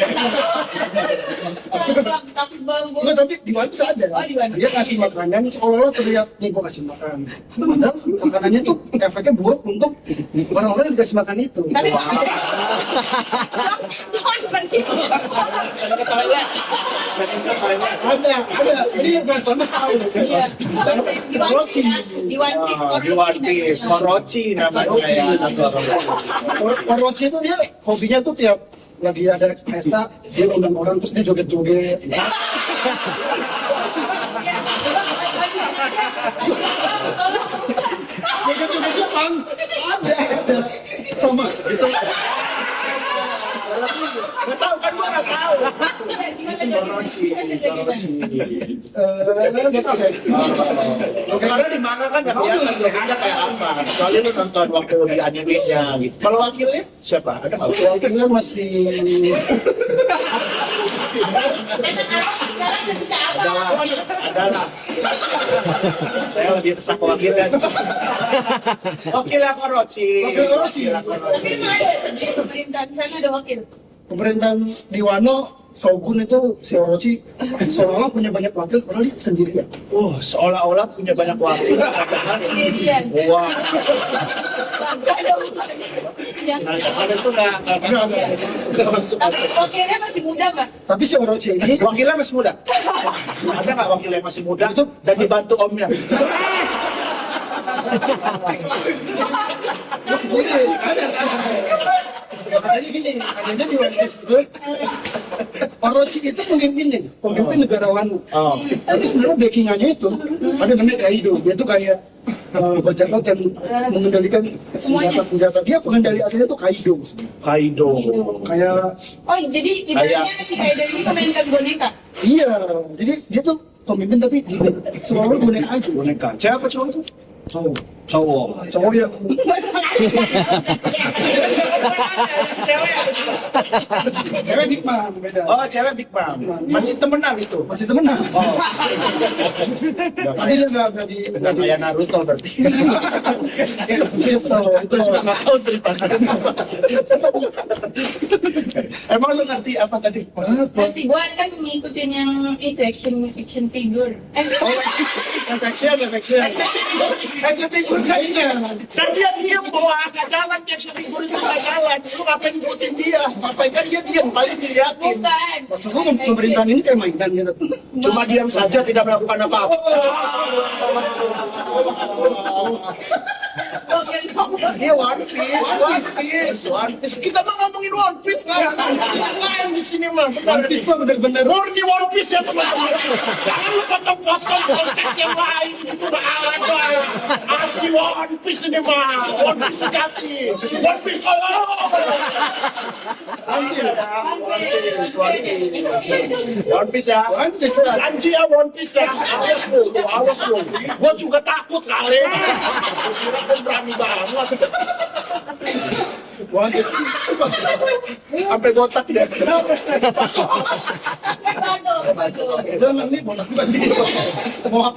Tapi baru Enggak, tapi di One Piece ada. Oh, di One Piece. Dia kasih makanan seolah-olah terlihat nih gua kasih makan. Padahal makanannya tuh efeknya buruk untuk orang-orang yang dikasih makan itu. tapi jangan pergi. Ada. Jadi yang sama tahu. Iya. Di One Piece ya. Di One Piece Di One Piece, Orochi namanya ya. Orochi itu dia hobinya tuh tiap lagi ada pesta dia undang orang terus dia joget-joget. Joget-joget Jepang ada sama itu. Nggak tahu kan gua nggak tahu. Nggak tahu saya. Karena di manga kan nggak kelihatan ada kayak apa. Kecuali lu nonton waktu di animenya gitu. Kalau wakilnya siapa? Ada nggak? Wakilnya masih Sekarang udah bisa apa? Ada lah. Saya lebih resah ke wakilnya. Wakilnya Orochi. Wakil Orochi. Tapi emang ada di pemerintahan sana ada wakil. pemerintahan di Wano. Shogun itu si Orochi seolah-olah punya banyak wakil padahal dia sendirian. Seolah-olah punya banyak wakil. Sendirian. Wah. Bangga dong. Yang Nah, ada itu nggak masuk. tapi wakilnya masih muda nggak? Tapi si Orochi ini Wakilnya masih muda. Ada nggak wakilnya masih muda itu dan dibantu omnya? Adanya gini, adanya di One Piece itu Orochi itu pemimpin negara Wano. Oh. Tapi sebenarnya backingannya itu ada namanya Kaido. Dia tuh kayak bajak laut yang mengendalikan senjata. Dia pengendali aslinya tuh Kaido. Kaido. Kayak Oh, jadi ibaratnya si Kaido ini memainkan boneka. iya, jadi dia tuh pemimpin tapi seolah-olah boneka aja. Boneka. Cewek apa cowok itu? Cowok. Cowok. Cowok yang cewek Bigman beda. Oh, cewek Big Mom. Masih temenan itu. Masih temenan. Oh. Tapi dia nggak di Nggak kayak Naruto berarti. itu Itu juga nggak tahu ceritanya. Emang lu ngerti apa tadi? Nanti gua kan ngikutin yang itu action figure. Action figure kayaknya. Dan dia diem bawa agak jalan, action figure itu nggak jalan. Lu ngapain ngikutin dia? Ngapain kan dia diem, paling diliatin. Bukan. Maksud gua pemerintahan ini kayak mainan gitu. Cuma diam saja, tidak melakukan apa-apa. Oke, kamu. Dia One Piece. Kita mah ngomongin One Piece kan? Lain di sini mah. One Piece mah bener-bener Murni One Piece ya teman-teman. Jangan lu potong-potong konteks yang lain itu mah ada. Asli One Piece ini mah. One Piece sejati. One Piece One Piece ya. Janji ya One Piece ya. Awas lu. Gua juga takut kali. Gua kira berani banget. Sampai gotak dia. jangan nih bonak bandi. Mohak.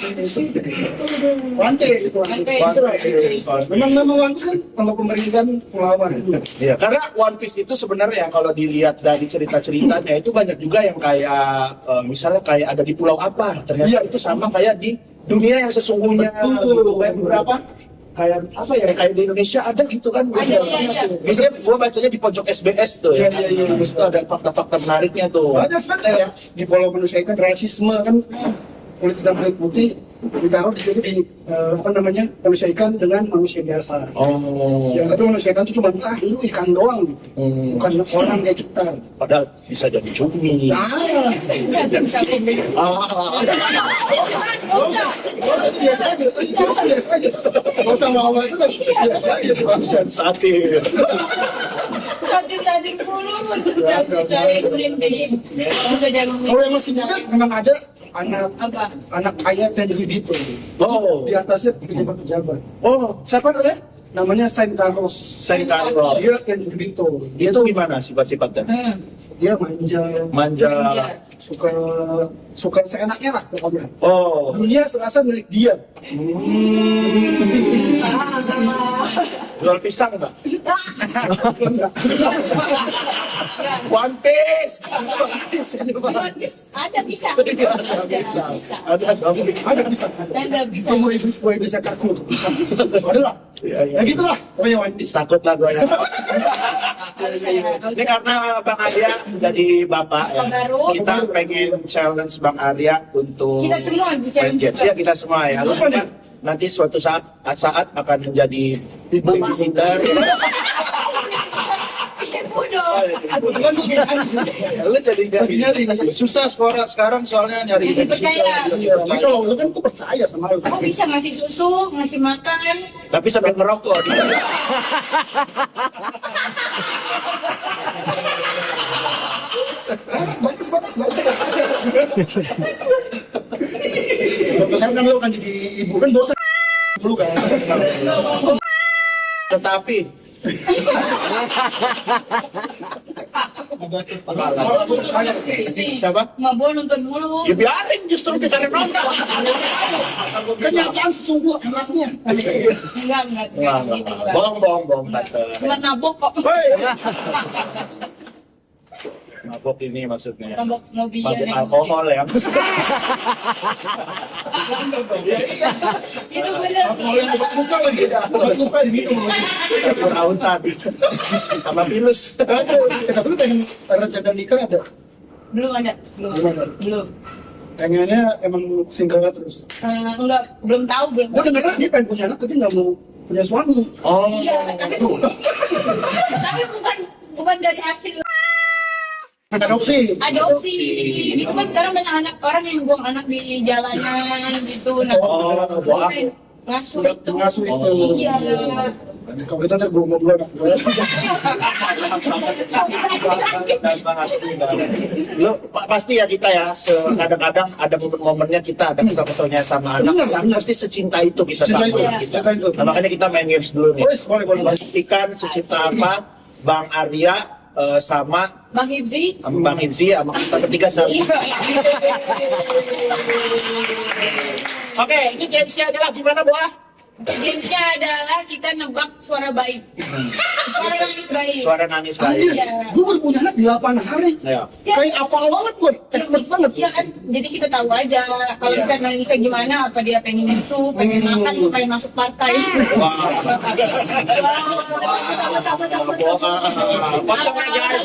One Piece. Memang One Piece kan kalau pemerintahan melawan. Iya, karena One Piece itu sebenarnya kalau dilihat dari cerita-ceritanya itu banyak juga yang kayak misalnya kayak ada di pulau apa, ternyata itu sama kayak di dunia yang sesungguhnya. Betul. Kayak beberapa kayak apa ya, kayak di Indonesia ada gitu kan. Iya. Biasanya gua bacanya di pojok SBS tuh ya. Iya. Terus itu ada fakta-fakta menariknya tuh. Banyak sekali ya di Pulau Manusia kan rasisme kan kulit hitam kulit putih ditaruh di sini di apa namanya manusia ikan dengan manusia biasa. Oh. Yang tapi manusia ikan itu cuma lu ikan doang gitu. Bukan orang kayak kita. Padahal bisa jadi cumi. Biasa aja. Gak usah mau itu kan biasa aja. Satir. Sating dulu. Cari green bean. Udah jangan. Kalau yang masih muda memang ada Apa? anak kaya yang jadi gitu. Oh. Di atasnya pejabat-pejabat. Oh, siapa namanya? Namanya Saint Carlos. Saint Carlos. Dia yang jadi gitu. Dia tuh gimana sifat-sifatnya? Dia manja, Manja. suka seenaknya lah pokoknya. Oh. Dunia serasa milik dia. Jual pisang nggak? Enggak. One Piece. Ada bisa. Ada dong. Ada bisa. Ada bisa. Itu mau bisa kaku bisa. Ada lah. Iya. Ya gitulah. Pokoknya One Piece. Takut lah gue ya. Kalau saya Ini karena Bang Arya jadi bapak ya. Bapak baru. Kita pengen challenge Bang Arya untuk Kita semua di-challenge main Jets. juga. Ya kita semua ya. Lu nanti suatu saat akan menjadi babysitter. Kebetulan gue bisa aja. Lu jadi Lagi nyari. susah sekarang soalnya nyari Jadi percaya. Iya, tapi kalau lu kan gue percaya sama lu. Kamu bisa ngasih susu, ngasih makan. Tapi sambil ngerokok. Bagus. Suatu saat kan lu kan jadi ibu kan bosan dulu kan. Tetapi siapa? Mabok nonton mulu. Ya biarin justru kita nonton. Kenyataan sesungguh anaknya. Enggak. Bohong tante. Cuma nabok kok. Mabok ini maksudnya. Nabok mobil. Mabok alkohol ya. Itu benar. Buka lagi. Buka di minum. Berautan sama pilus. Tapi lu pengen rencana nikah ada? Belum ada. Belum. Pengennya emang single terus. Enggak, belum tahu. Gue dengar dia pengen punya anak tapi nggak mau punya suami. Oh. Iya, tapi bukan dari hasil Adopsi. adopsi. Itu kan sekarang banyak anak orang yang buang anak di jalanan gitu. Nah, Oh, buang. ngasuh itu. Ngasuh itu. Iya. Kalau kita ntar gue ngobrol anak gue. Lu pasti ya kita ya kadang-kadang ada momen-momennya kita ada kesel-keselnya sama anak. Benar. Pasti secinta itu kita sama Cinta itu, anak kita. cinta itu. Nah, makanya kita main games dulu nih. Boleh. Pastikan secinta apa Bang Arya sama Bang Hibzi. Bang Hibzi sama kita bertiga sama. Oke, ini gamesnya adalah gimana, Boah? Gamesnya adalah kita nebak suara bayi. Suara nangis bayi. Suara nangis bayi. Iya. Gue baru punya anak 8 hari. Ya. Kayak apal banget gue. Expert banget. Iya kan, jadi kita tahu aja kalau Iya. bisa nangisnya gimana, apa dia pengen nyusu, pengen makan, atau pengen masuk partai. Potong aja guys.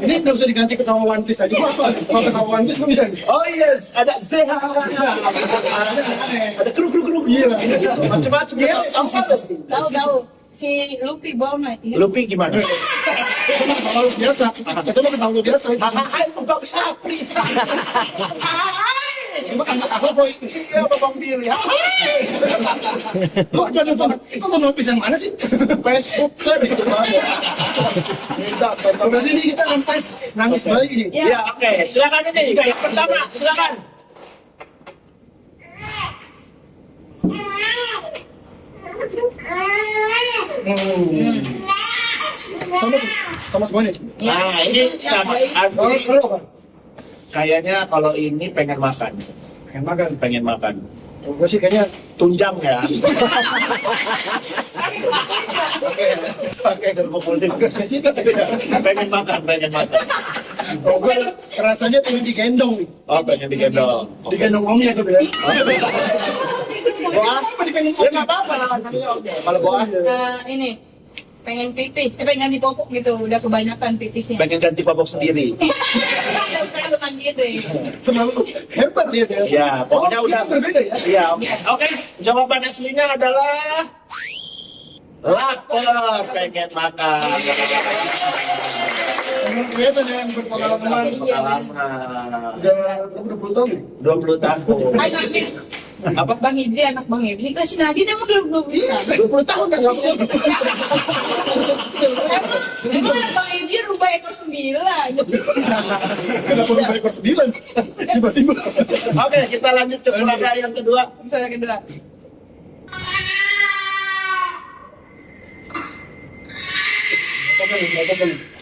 Ini nggak usah diganti ketawa One Piece aja. Kalau ketawa One Piece gue bisa nih. Oh yes, ada ZH. Ada kru. Iya. Macam-macam ya. Tahu si Luffy Bonnet. Lupi gimana? Ketawa lu biasa. Itu mah ketawa lu biasa. Hai, Bapak Sapri. Cuma anggap apa boy? Iya, Babang Billy. Hai. Lu apa nonton? Itu One Piece yang mana sih? Facebooker itu banget. Minta tonton. Berarti ini kita akan tes nangis bayi ini. Ya, oke. Silakan ini. Yang pertama, silakan. Sama semua nih. Nah, ini sama Kalau Andri. kalau apa? Kayaknya kalau ini pengen makan. Pengen makan. Pengen makan. Gue sih kayaknya Tunjang ya. Pakai kerupuk agak spesifik. Pengen makan. Oh, gue rasanya pengen digendong nih. Oh, pengen digendong. Digendong omnya tuh ya. Boa? Ya nggak apa-apa lah. Kalau Boa, Ini pengen pipis, pengen ganti popok gitu, udah kebanyakan pipisnya. pengen ganti popok sendiri. Bukan gitu ya. Terlalu hebat dia. Ya, pokoknya Oh, udah. kita berbeda ya. Iya, oke. Jawaban aslinya adalah lapar, pengen makan. Emang kelihatan ya yang berpengalaman. Pengalaman. Udah berapa puluh tahun nih? 20 tahun. Anaknya Apa? Bang Idri, anak Bang Idri, kasih Nadine emang udah 20 tahun kan sama. Emang anak Bang Idri rubah ekor 9. Kenapa berubah ekor 9? Tiba-tiba. Oke, kita lanjut ke suara yang kedua. Suara kedua.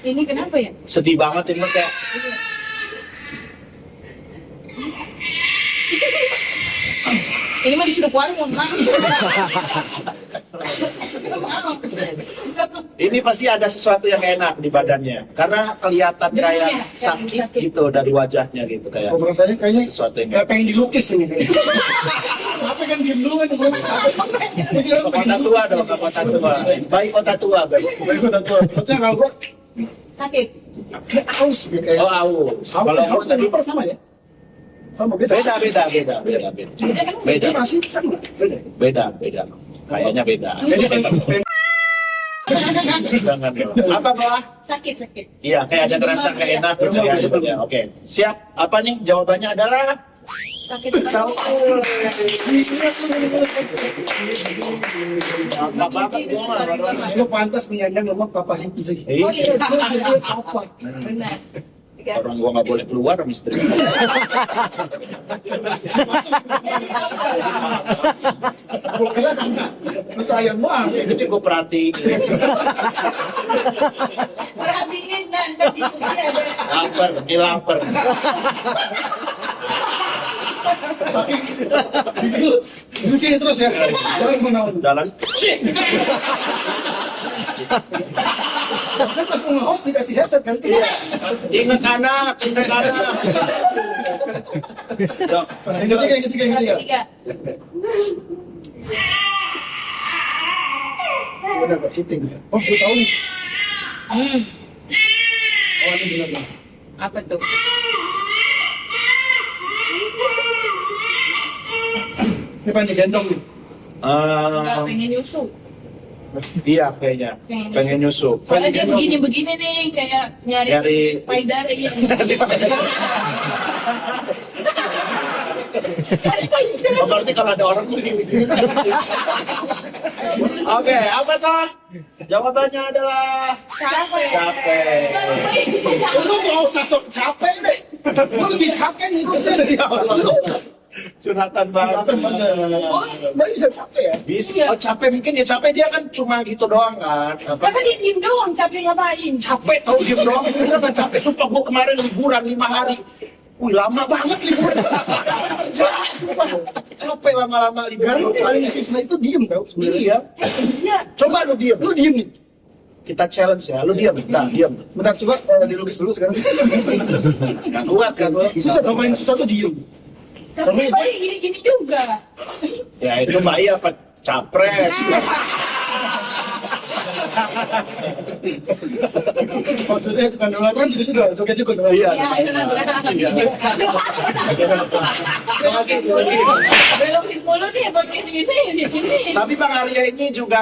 Ini kenapa ya? Sedih banget ini kayak. Ini mah disuruh keluar mau nangis. Ini pasti ada sesuatu yang enak di badannya karena kelihatan Bener kayak ya, sakit sakit. gitu dari wajahnya gitu kayak Oh, rasanya kayaknya sesuatu yang kayak pengen dilukis ini. Capek kan diem dulu kan gue capek. Ini orang pengen kota tua dong, ke kota tua. Baik kota tua, baik. Baik gue tahu. Maksudnya kalau gue Sakit. kayak aus gitu kayak. Oh, aus. Kalau Kalau aus dan lapar sama ya? Sama beda. beda. Beda masih sama. Beda. Beda. Kayaknya beda. Pengen Jangan dong. Apa, Pak? Sakit. Iya, kayak ada terasa kayak enak gitu ya. Gitu ya. Oke. Siap. Apa nih? Jawabannya adalah Sakit. sampul. Apa banget gua. Lu pantas menyandang lemak papa hipsi. Oh iya, Apa? benar. Orang gua nggak boleh keluar, misteri. Gua kira kan lu sayang banget. Jadi gua perhatiin. Perhatiin nanti di sini ada. Lapar. Saking lu sini terus ya. Jangan menawan. Jalan. Cik. Kan pas mau nge-host dikasih headset kan? Ingat anak. Dok. Yang ketiga. Ketiga. Udah kok hitting ya. Oh, gue tahu nih. Oh, ini benar nih. Apa tuh? Ini pengen digendong nih. Enggak pengen nyusu. Iya kayaknya. Pengen nyusu. Soalnya dia begini-begini nih, kayak nyari payudara ya. Oh, berarti kalau ada orang begini. Oke, apa toh? Jawabannya adalah capek. Lu mau sok capek deh. Lu lebih capek ngurusin. Ya Allah. Curhatan banget. Oh, baru bisa capek ya? Bisa. Oh, capek mungkin ya capek dia kan cuma gitu doang kan. Apa? Kan dia diem doang, capek ngapain? Capek tau diem doang. Kita kan capek. Sumpah gua kemarin liburan 5 hari. Wih lama banget liburan. Kerja sumpah. capek lama-lama Karena libur. paling susah itu diem tau sebenarnya. Iya. Iya. Coba lu diem. Lu diem nih. Kita challenge ya, lu diem. Nah, diem. Bentar coba dilukis dulu sekarang. Gak kuat kan lu? Susah tau paling susah tuh diem. Tapi paling gini-gini juga. Ya itu Mbak Iya apa capres. Maksudnya tukang donatran gitu juga, joget juga. Iya. Iya, itu Terima kasih. belokin mulu nih podcast ini di sini. Tapi Bang Arya ini juga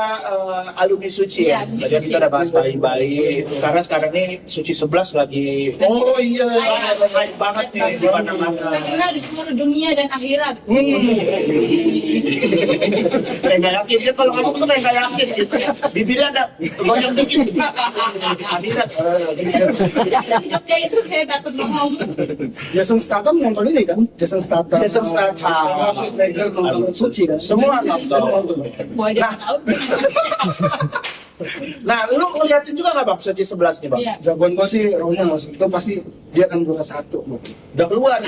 alumni Suci ya. Iya, Tadi Suci. kita udah bahas bayi-bayi. Karena sekarang ini Suci 11 lagi Oh iya. hype banget nih di mana-mana. Terkenal di seluruh dunia dan akhirat. Kayak nggak yakin dia kalau ngomong tuh kayak nggak yakin gitu. Bibirnya ada goyang dikit. Akhirat. Sejak dari Jogja itu saya takut ngomong. Jason Statham nonton ini kan? Jason Statham. Jason Statham. Schwarzenegger nonton Suci kan? Semua nonton. Mau aja tahu. Nah, lu ngeliatin juga nggak Bang Suci 11 nih Bang? Iya. Jagoan gua sih Rona, itu pasti dia akan juara 1. Udah keluar.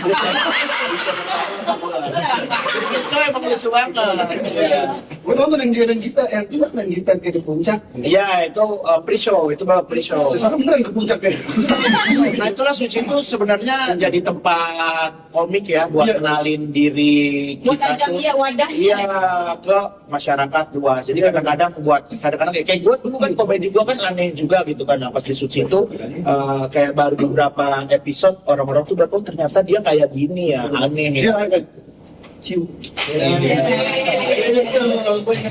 So emang lucu banget. Gua nonton yang dia dan kita, yang kita main gitar kayak di puncak. Iya, itu pre-show, itu Bang pre-show. Terus aku beneran ke puncak deh. Nah itulah Suci itu sebenarnya jadi tempat komik ya buat Iya. kenalin diri Buat kita ajang, tuh. iya, wadahnya. Iya, ke masyarakat luas. Jadi kadang-kadang buat kayak gue dulu kan komedi gue kan aneh juga gitu kan. Nah, pas di Suci itu kayak baru beberapa episode orang-orang tuh udah oh ternyata dia kayak gini ya, aneh ya. Dia kan cium.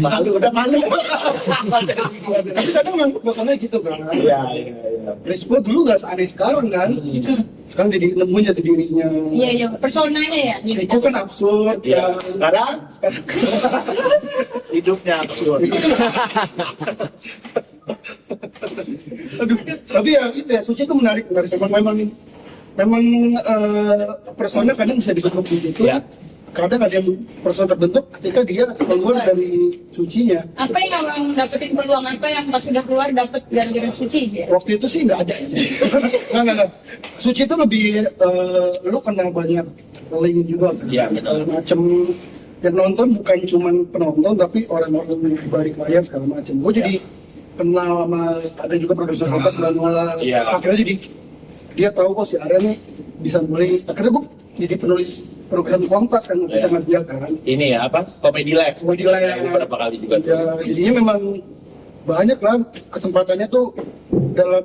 Malu udah malu. Tapi kadang memang bosannya gitu kan. Iya, iya, iya. Rispo dulu gak seaneh sekarang kan. Sekarang jadi nemuin jati dirinya. Iya, iya, personanya ya. Jadi Itu kan absurd. Iya, kan. sekarang hidupnya absurd. Aduh, tapi ya itu ya, Suci itu menarik. Memang persona kadang bisa dibentuk di situ. Iya. Kadang ada yang persona terbentuk ketika dia keluar dari Sucinya. apa yang abang dapetin peluang apa yang pas sudah keluar dapet gara-gara Suci? Waktu itu sih nggak ada. Nggak. Suci itu lebih lu kenal banyak link juga. Kan? Iya, Segala macem. Yang nonton bukan cuman penonton tapi orang-orang di balik layar segala macem. Gue jadi kenal sama ada juga produser Kompas Manual. Iya. Akhirnya jadi dia tahu kok si Arya nih bisa nulis. Akhirnya gue jadi penulis program Kompas kan kita sama dia kan. Ini ya apa? Comedy Lab. Comedy Lab. Ya, beberapa kali juga. Ya, jadinya memang banyak lah kesempatannya tuh dalam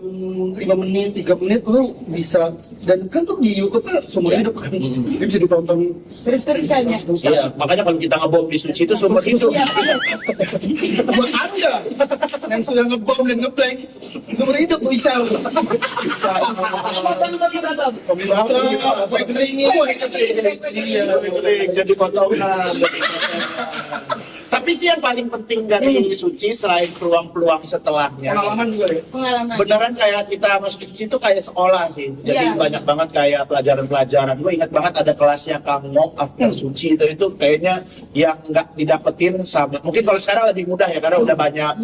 5 menit, 3 menit lu bisa dan kan tuh di YouTube kan seumur hidup kan. Dia bisa ditonton Terus-terusan ya? Iya, makanya kalau kita ngebom di Suci itu seumur hidup. Iya. buat anda yang sudah ngebom dan ngeblank seumur hidup tuh Ical. Kopi babam. Kopi bakar, apa yang keringin. Iya, jadi potongan. Tapi sih yang paling penting dari Suci selain peluang-peluang setelahnya. Pengalaman juga ya. Pengalaman. Beneran kayak kita masuk Suci itu kayak sekolah sih. Jadi Iya. banyak banget kayak pelajaran-pelajaran. Gue ingat banget ada kelasnya Kang Mok after Suci itu kayaknya yang nggak didapetin sama. Mungkin kalau sekarang lebih mudah ya karena udah banyak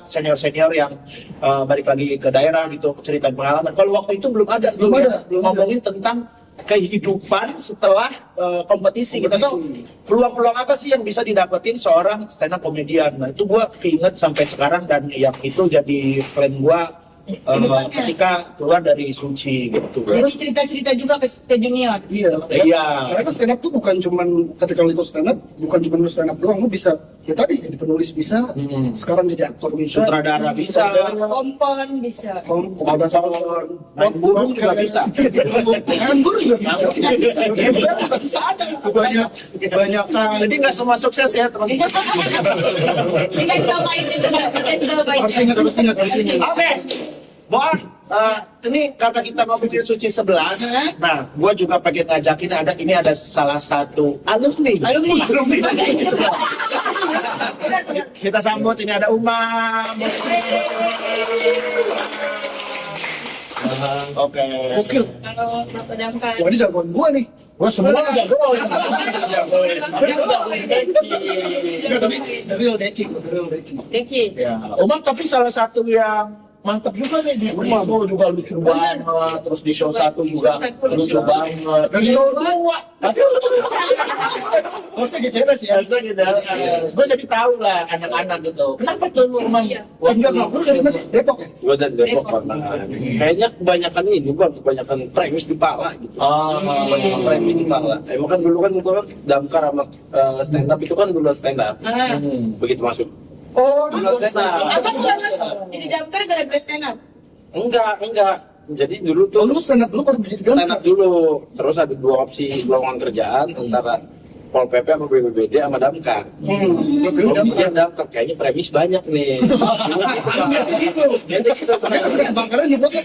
senior-senior yang balik lagi ke daerah gitu ceritain pengalaman. Kalau waktu itu belum ada. Belum ada. Ngomongin tentang kehidupan setelah kompetisi. Kita tahu peluang-peluang apa sih yang bisa didapetin seorang stand up komedian. Nah itu gue keinget sampai sekarang dan yang itu jadi plan gue ketika keluar dari Suci gitu. Jadi cerita-cerita juga ke junior. Iya. Iya. Karena kan stand up tuh bukan cuman ketika lu ikut stand up, bukan cuma lu stand up doang, lu bisa ya tadi jadi penulis bisa, sekarang jadi aktor bisa, Sutradara bisa. Kompon bisa. Kompor, main burung juga bisa. Nganggur juga bisa. Juga bisa ada. Banyak kan. Jadi nggak semua sukses ya teman-teman. Ini kan kita main juga. Kita juga main. Harus ingat. Oke, Bon, ini karena kita ngomongin Suci 11, nah, gue juga pengen ngajakin ada salah satu alumni dari Suci 11. Kita sambut, ini ada Umam. Oke. Gokil. Kalau Bapak Damkar. Wah ini jagoan gua nih. Gua semua jagoin. Enggak tapi the real decking. Deki. Ya, Umam tapi salah satu yang mantap juga nih di show juga lucu banget, terus di show 1 juga lucu banget, di show 2 Harusnya gitu ya sih ya. biasa gitu. Gue jadi tahu lah anak-anak gitu. Kenapa tuh lu emang? Iya. Enggak, lu dari Mas Depok ya? Gue dari Depok pernah. Kayaknya kebanyakan ini bang, kebanyakan premis di pala gitu. Kebanyakan premis di pala. Emang kan dulu kan gue damkar sama stand up itu kan duluan stand up. Begitu masuk. Oh, Duluan stand up. Apa enggak mas? Ini damkar gara-gara stand up? Enggak. Jadi dulu tuh Oh, lu stand up dulu baru jadi stand up dulu. Terus ada 2 opsi lowongan kerjaan antara Pol PP sama BPBD sama damkar. Kalau bikin damkar kayaknya premis banyak nih. gitu. Ternyata sekarang bangkarnya nyebutnya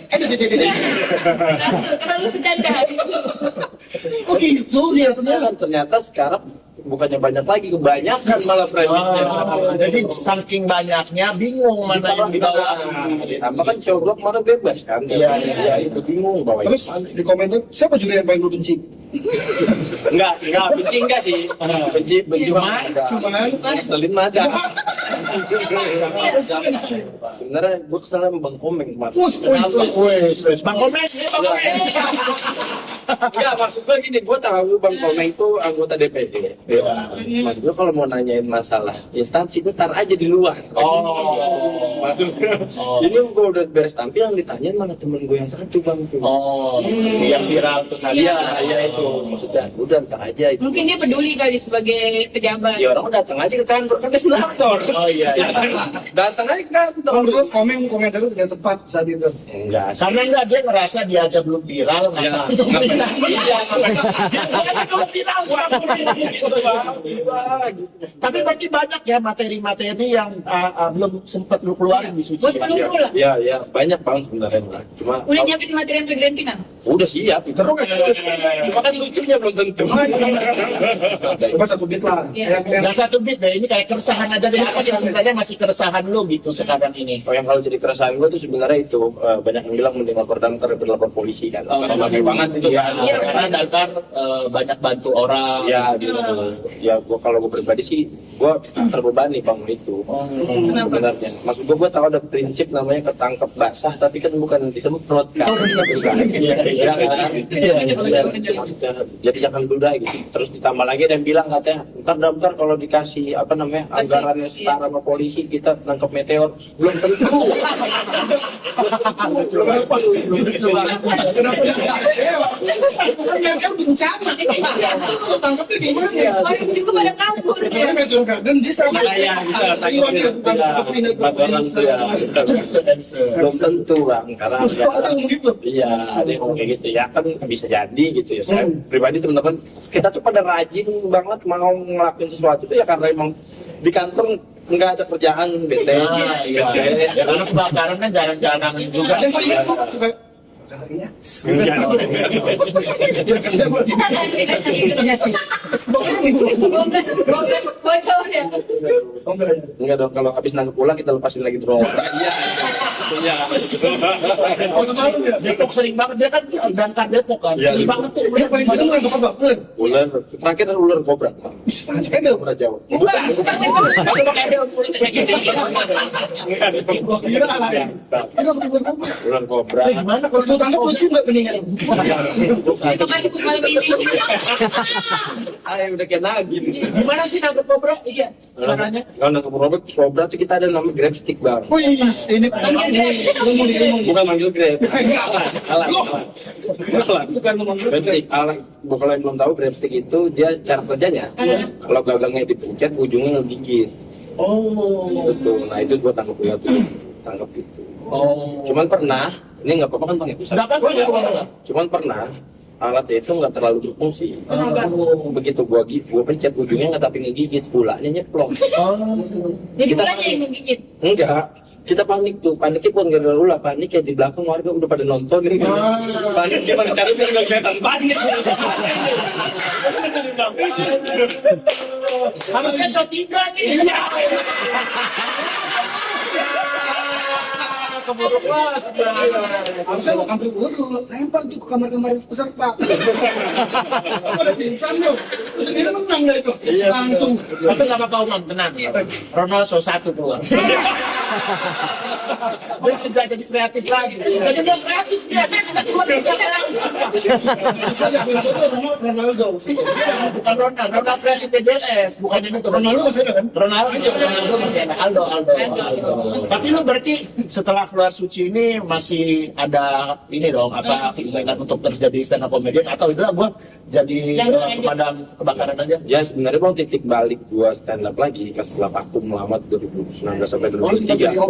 Karena lu bercanda. Oh gitu dia ternyata. Ternyata sekarang bukannya banyak lagi, kebanyakan malah premisnya. Jadi saking banyaknya bingung mana yang dibawa. Tambah kan show gua kemarin bebas kan. Iya, itu bingung bawa. Terus di komentar siapa juga yang paling lu benci? enggak benci enggak sih. Benci Cuma- Cuman ngeselin mah ada. Sebenarnya gua kesel sama Bang Komeng kemarin. Wes, Bang Komeng, ini Bang Komeng. Enggak, maksud gue gini, gue tahu Bang Komeng itu anggota DPD. Maksud gue kalau mau nanyain masalah instansi, gue tar aja di luar. Maksud ini gue udah beres tampil, yang ditanyain mana temen gue yang satu Bang tuh. Si yang viral tuh tadi. Iya itu, maksudnya udah ntar aja itu. Mungkin dia peduli kali sebagai pejabat. Ya orang datang aja ke kantor, kan dia senator. Oh iya. Datang aja ke kantor. menurut komentar itu tidak tepat saat itu. Enggak sih. Karena enggak dia ngerasa dia aja belum viral, Iya, maka iya, dia aja belum viral, gitu Bang. Tapi berarti banyak ya materi-materi yang belum sempat lu keluarin di Suci. Buat Ya? peluru lah. Ya, banyak Bang sebenarnya lah. Cuma Udah nyiapin materi yang Grand Final? udah siap, terus cuma kan lucunya belum tentu. Coba satu bit lah. Iya. Nggak satu bit deh, ini kayak keresahan aja deh. Apa sih sebenarnya masih keresahan lu gitu sekarang ini? Oh, yang kalau jadi keresahan gue tuh sebenarnya itu banyak yang bilang mending lapor damkar daripada lapor polisi kan. Sekarang pakai banget itu kan. Iya, karena damkar banyak bantu orang. Ya, gitu. Ya, gua kalau gue pribadi sih, gue terbebani bang itu. Sebenarnya, maksud gue tahu ada prinsip namanya ketangkep basah, tapi kan bukan disemprot kan. Iya, kan? Maksudnya, jadi jangan duda gitu. Terus ditambah lagi dan bilang katanya, ntar damkar kalau dikasih apa namanya anggarannya setara sama polisi, kita nangkep meteor, belum tentu. Belum tentu. Kan bencana. Tangkapnya di mana ya? Orang juga pada kabur. Karena Meteor Garden dia sama. Iya, bisa tangkap orang tuh ya. Belum tentu bang, karena Orang gitu. iya ada yang ngomong kayak gitu ya kan bisa jadi gitu ya. Saya pribadi teman-teman kita tuh pada rajin banget mau ngelakuin sesuatu tuh ya karena emang di kantor nggak ada kerjaan bete. Iya. Ya karena kebakaran kan jarang-jarang juga. Ada yang paling itu suka isinya sih. Bongkas bocor ya. Oh enggak ya. Enggak dong, kalau habis nangkep pulang kita lepasin lagi drone. Iya. Oh, malam ya. Depok sering banget, dia kan damkar Depok kan. Iya. Sering banget tuh. Dia paling sering nangkap apa? Ular. Ular, terakhir ada ular kobra. Kobra Jawa. Bukan Masih pakai bel kulit kayak gini. Gua kira lah ya. Kira ular apa? Ular kobra. Gimana kalau lu tangkap lucu enggak mendingan? Terima kasih untuk malam ini. Udah kayak nagin. Gimana sih nangkep kobra? Iya. Caranya? Kalau nangkep kobra tuh kita ada namanya grab stick bang. Oh iya, ini Bukan manggil grab. Alat. bukan ngomong Grab stick, alat. Kalau yang belum tahu grab stick itu dia cara kerjanya. Kalau gagangnya dipencet, ujungnya ngegigit. Oh. Betul. Nah itu gua tangkap ular tuh. Tangkap itu. Oh. Cuman pernah, ini nggak apa-apa kan bang ya? Enggak apa-apa. Cuman pernah alat itu nggak terlalu berfungsi. Kenapa? Begitu gua pencet ujungnya nggak tapi ngegigit, ulahnya nyeplok. Jadi Kita- ulahnya yang menggigit. Enggak, kita panik tuh. Paniknya pun gara-gara ulah, panik ya di belakang warga udah pada nonton nih. Panik gimana cara biar nggak kelihatan panik. Harusnya shot 3 nih. Iya. Keburu kelas. harusnya lo ambil ular lu lempar tuh ke kamar-kamar peserta. Pada pingsan lo. Lu sendiri menang dah itu. Langsung. Tapi nggak apa-apa Umam, tenang. Ronaldo 1 keluar. Dia sudah jadi kreatif lagi. Jadi dia kreatif dia. Saya tidak keluar dari Ronaldo. bukan Ronaldo kreatif DJS, bukan itu. Ronaldo masih ada kan? Ronaldo masih ada. Aldo. Tapi lu berarti setelah keluar suci ini masih ada ini dong apa keinginan untuk terus jadi stand up comedian atau itu gua jadi pemadam kebakaran aja? Ya sebenarnya bang titik balik gua stand up lagi setelah vakum lama 2019 sampai 2023.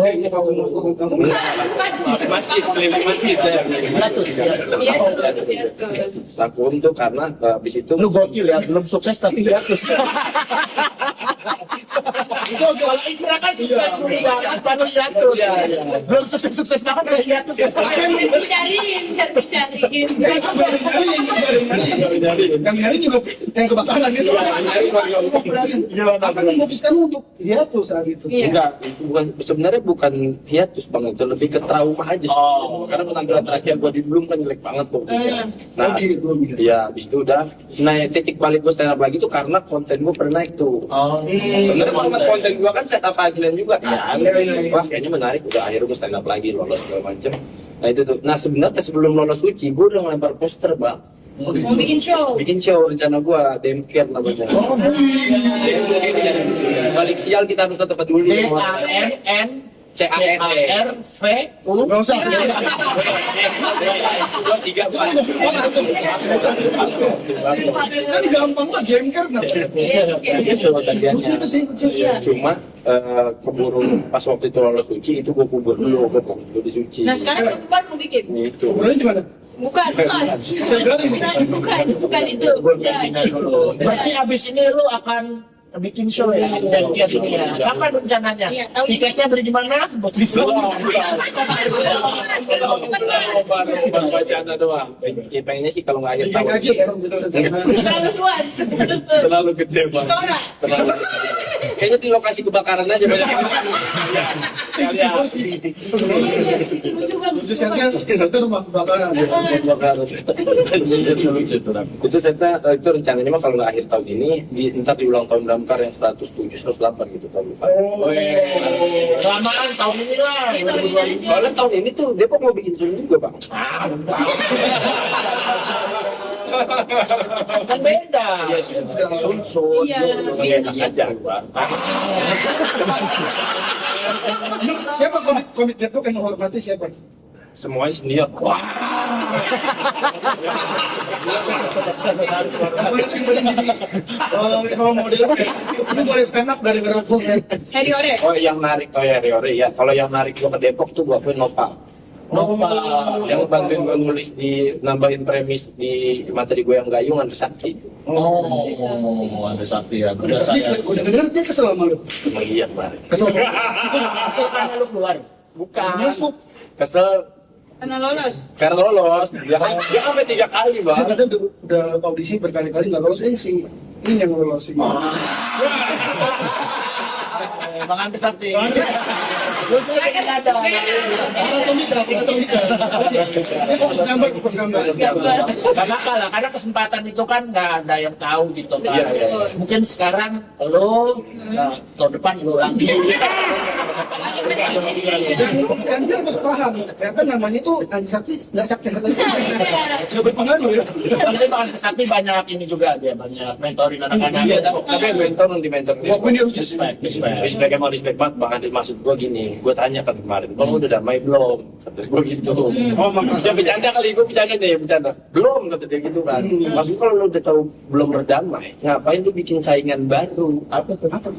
Masjid, keliling masjid saya. Vakum tuh karena habis itu Lu gokil ya, belum sukses tapi hiatus. Itu kalau Ibra kan sukses banget, baru hiatus. Belum sukses banget kayak hiatus. Bicarain. Yang nyari juga yang kebakaran gitu. Apa yang memutuskan untuk hiatus saat itu? enggak, itu bukan sebenarnya bukan hiatus bang, itu lebih ke trauma aja sih. Karena penampilan terakhir gua di Bloom kan jelek banget tuh. Nah, ya habis itu udah. Nah, titik balik gua stand up lagi tuh karena konten gua pernah naik tuh. Sebenarnya cuma konten gua kan setup agilan juga kan. Wah, kayaknya menarik, udah akhirnya gua stand up lagi, lolos segala macem. Nah itu tuh. Nah sebenarnya sebelum lolos suci, gua udah ngelempar poster bang. Mau bikin show. Bikin show rencana gua, Demker namanya. Balik sial kita harus tetap peduli. DANNCARVU. Nggak usah. Dua tiga empat. Kan gampang banget game karena. Itu bagiannya. Lucu itu sih, lucu. Cuma keburu pas waktu itu lolos suci itu gua kubur dulu, gua fokus dulu di suci. Nah sekarang keluar mau bikin? Itu. Kuburannya di mana? Bukan. Bukan itu. Berarti abis ini lu akan bikin show ya, Champion ini ya. Kapan rencananya? Iya, tahun ini. Tiketnya beli di mana? Di Baru wacana doang. Ya pengennya sih kalau nggak akhir tahun. Gaji kan gitu. Terlalu luas. Terlalu gede bang. Istora. Terlalu gede. Kayaknya di lokasi kebakaran aja banyak. Lucu setnya satu rumah kebakaran. Kebakaran. Itu setnya itu rencananya mah kalau nggak akhir tahun ini ntar di ulang tahun Damkar yang 107 108 gitu tahun depan. Kelamaan tahun ini lah. Soalnya tahun ini tuh Depok mau bikin Zoom juga bang. Kan beda. Iya sih. Sun. Iya. Enak aja gua. Siapa komik Depok yang menghormati siapa? Semuanya senior. Wah. Kalau model ini boleh stand up dari Depok ya. Heri Ore. Oh yang narik, oh ya Riore ya. Kalau yang narik gua ke Depok tuh gua akuin Nopal. Yang bantuin gua nulis di nambahin premis di materi gue yang gayung Andri Sakti itu. Ada sakti ya. Udah denger dia kesel sama lu. Emang iya kemarin. Kesel. Kesel karena lu keluar. Bukan. Masuk. Kesel Karena lolos. karena lolos. Dia sampai 3 kali Dia bang. katanya udah audisi berkali-kali nggak lolos. Si ini yang lolos sih. Bang Andri Sakti. Lu sih kan ada. Fokus gambar. Karena apa lah, karena kesempatan itu kan nggak ada yang tahu gitu kan. Iya. Mungkin sekarang lu, tahun depan lu lagi. Dan sekarang dia harus paham. Ternyata namanya itu Andri Sakti, nggak Sakti. Nggak berpengaruh ya. Jadi Bang Andri Sakti banyak ini juga dia, banyak mentorin anak-anak. Iya, tapi mentor nanti mentor. Walaupun dia lucu. Respect emang respect banget bang Andri. Maksud gue gini, gue tanya kan kemarin, kamu udah damai belum? Kata gue gitu. Oh makanya bercanda kali, gue bercanda nih, bercanda. Belum kata dia gitu kan. Maksud kalau lo udah tahu belum berdamai, ngapain tuh bikin saingan baru? Apa tuh?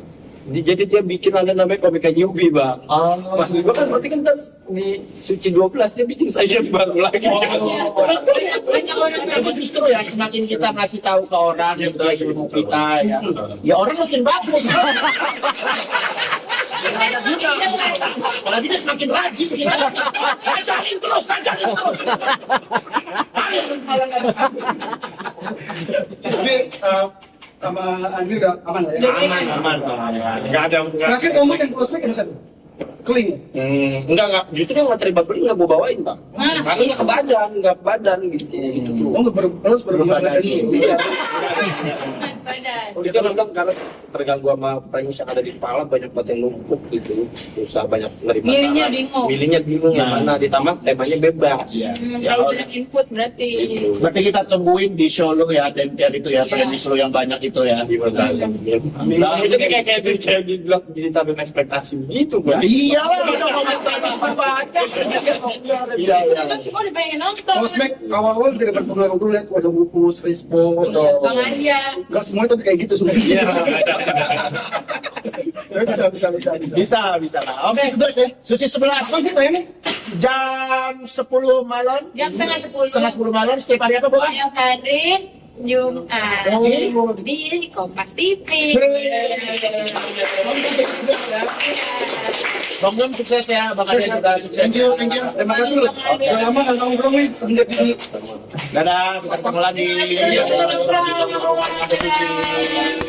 Jadi dia bikin ada namanya komika newbie bang. Maksud gue kan berarti kan ntar di Suci 12 dia bikin saingan baru lagi. Banyak orang yang Tapi justru ya semakin kita ngasih tahu ke orang yang udah ilmu kita ya orang makin bagus. Apalagi dia semakin rajin kita. Lancarin terus. Ayo malah nggak bagus. Tapi sama Andri udah aman lah ya. Aman. Nggak ada. Terakhir kamu yang prospek yang satu. Keling. Enggak. Justru yang materi beli nggak gue bawain bang. Karena nggak ke badan gitu tuh. Oh nggak harus berbadan. Iya. badan. Itu kan bilang karena terganggu sama premis yang ada di kepala, banyak banget yang numpuk gitu, susah banyak nerima. Milihnya saran. bingung. Milihnya bingung yang Nah. mana, ditambah temanya bebas. Ya, Terlalu banyak input berarti. Gitu. berarti kita tungguin di show lu ya, Dentiar itu ya, Iya. premis lu yang banyak itu ya. Gimana? Nah, itu kayak dibilang ditaruh ekspektasi begitu, Ya, Bang. iyalah, udah ngomong premis lu banyak. Iya, iya. Kan semua udah pengen nonton. Kosmek awal-awal tidak berpengaruh dulu lihat ada Bupus, Rispo, atau Bang Arya. enggak semua itu kayak gitu semua. Iya. Bisa. Bisa lah. Oke, Suci 11. Apa sih tayangnya? Jam 10 malam. Jam setengah 10. Setengah 10 malam setiap hari apa, Bu? Setiap hari Jumat Oh. di Kompas TV. Bang Gem sukses ya, Bang Ade juga sukses. Thank you. Terima kasih loh. Udah lama nggak nongkrong nih semenjak di sini. Dadah, kita ketemu lagi. Dadah.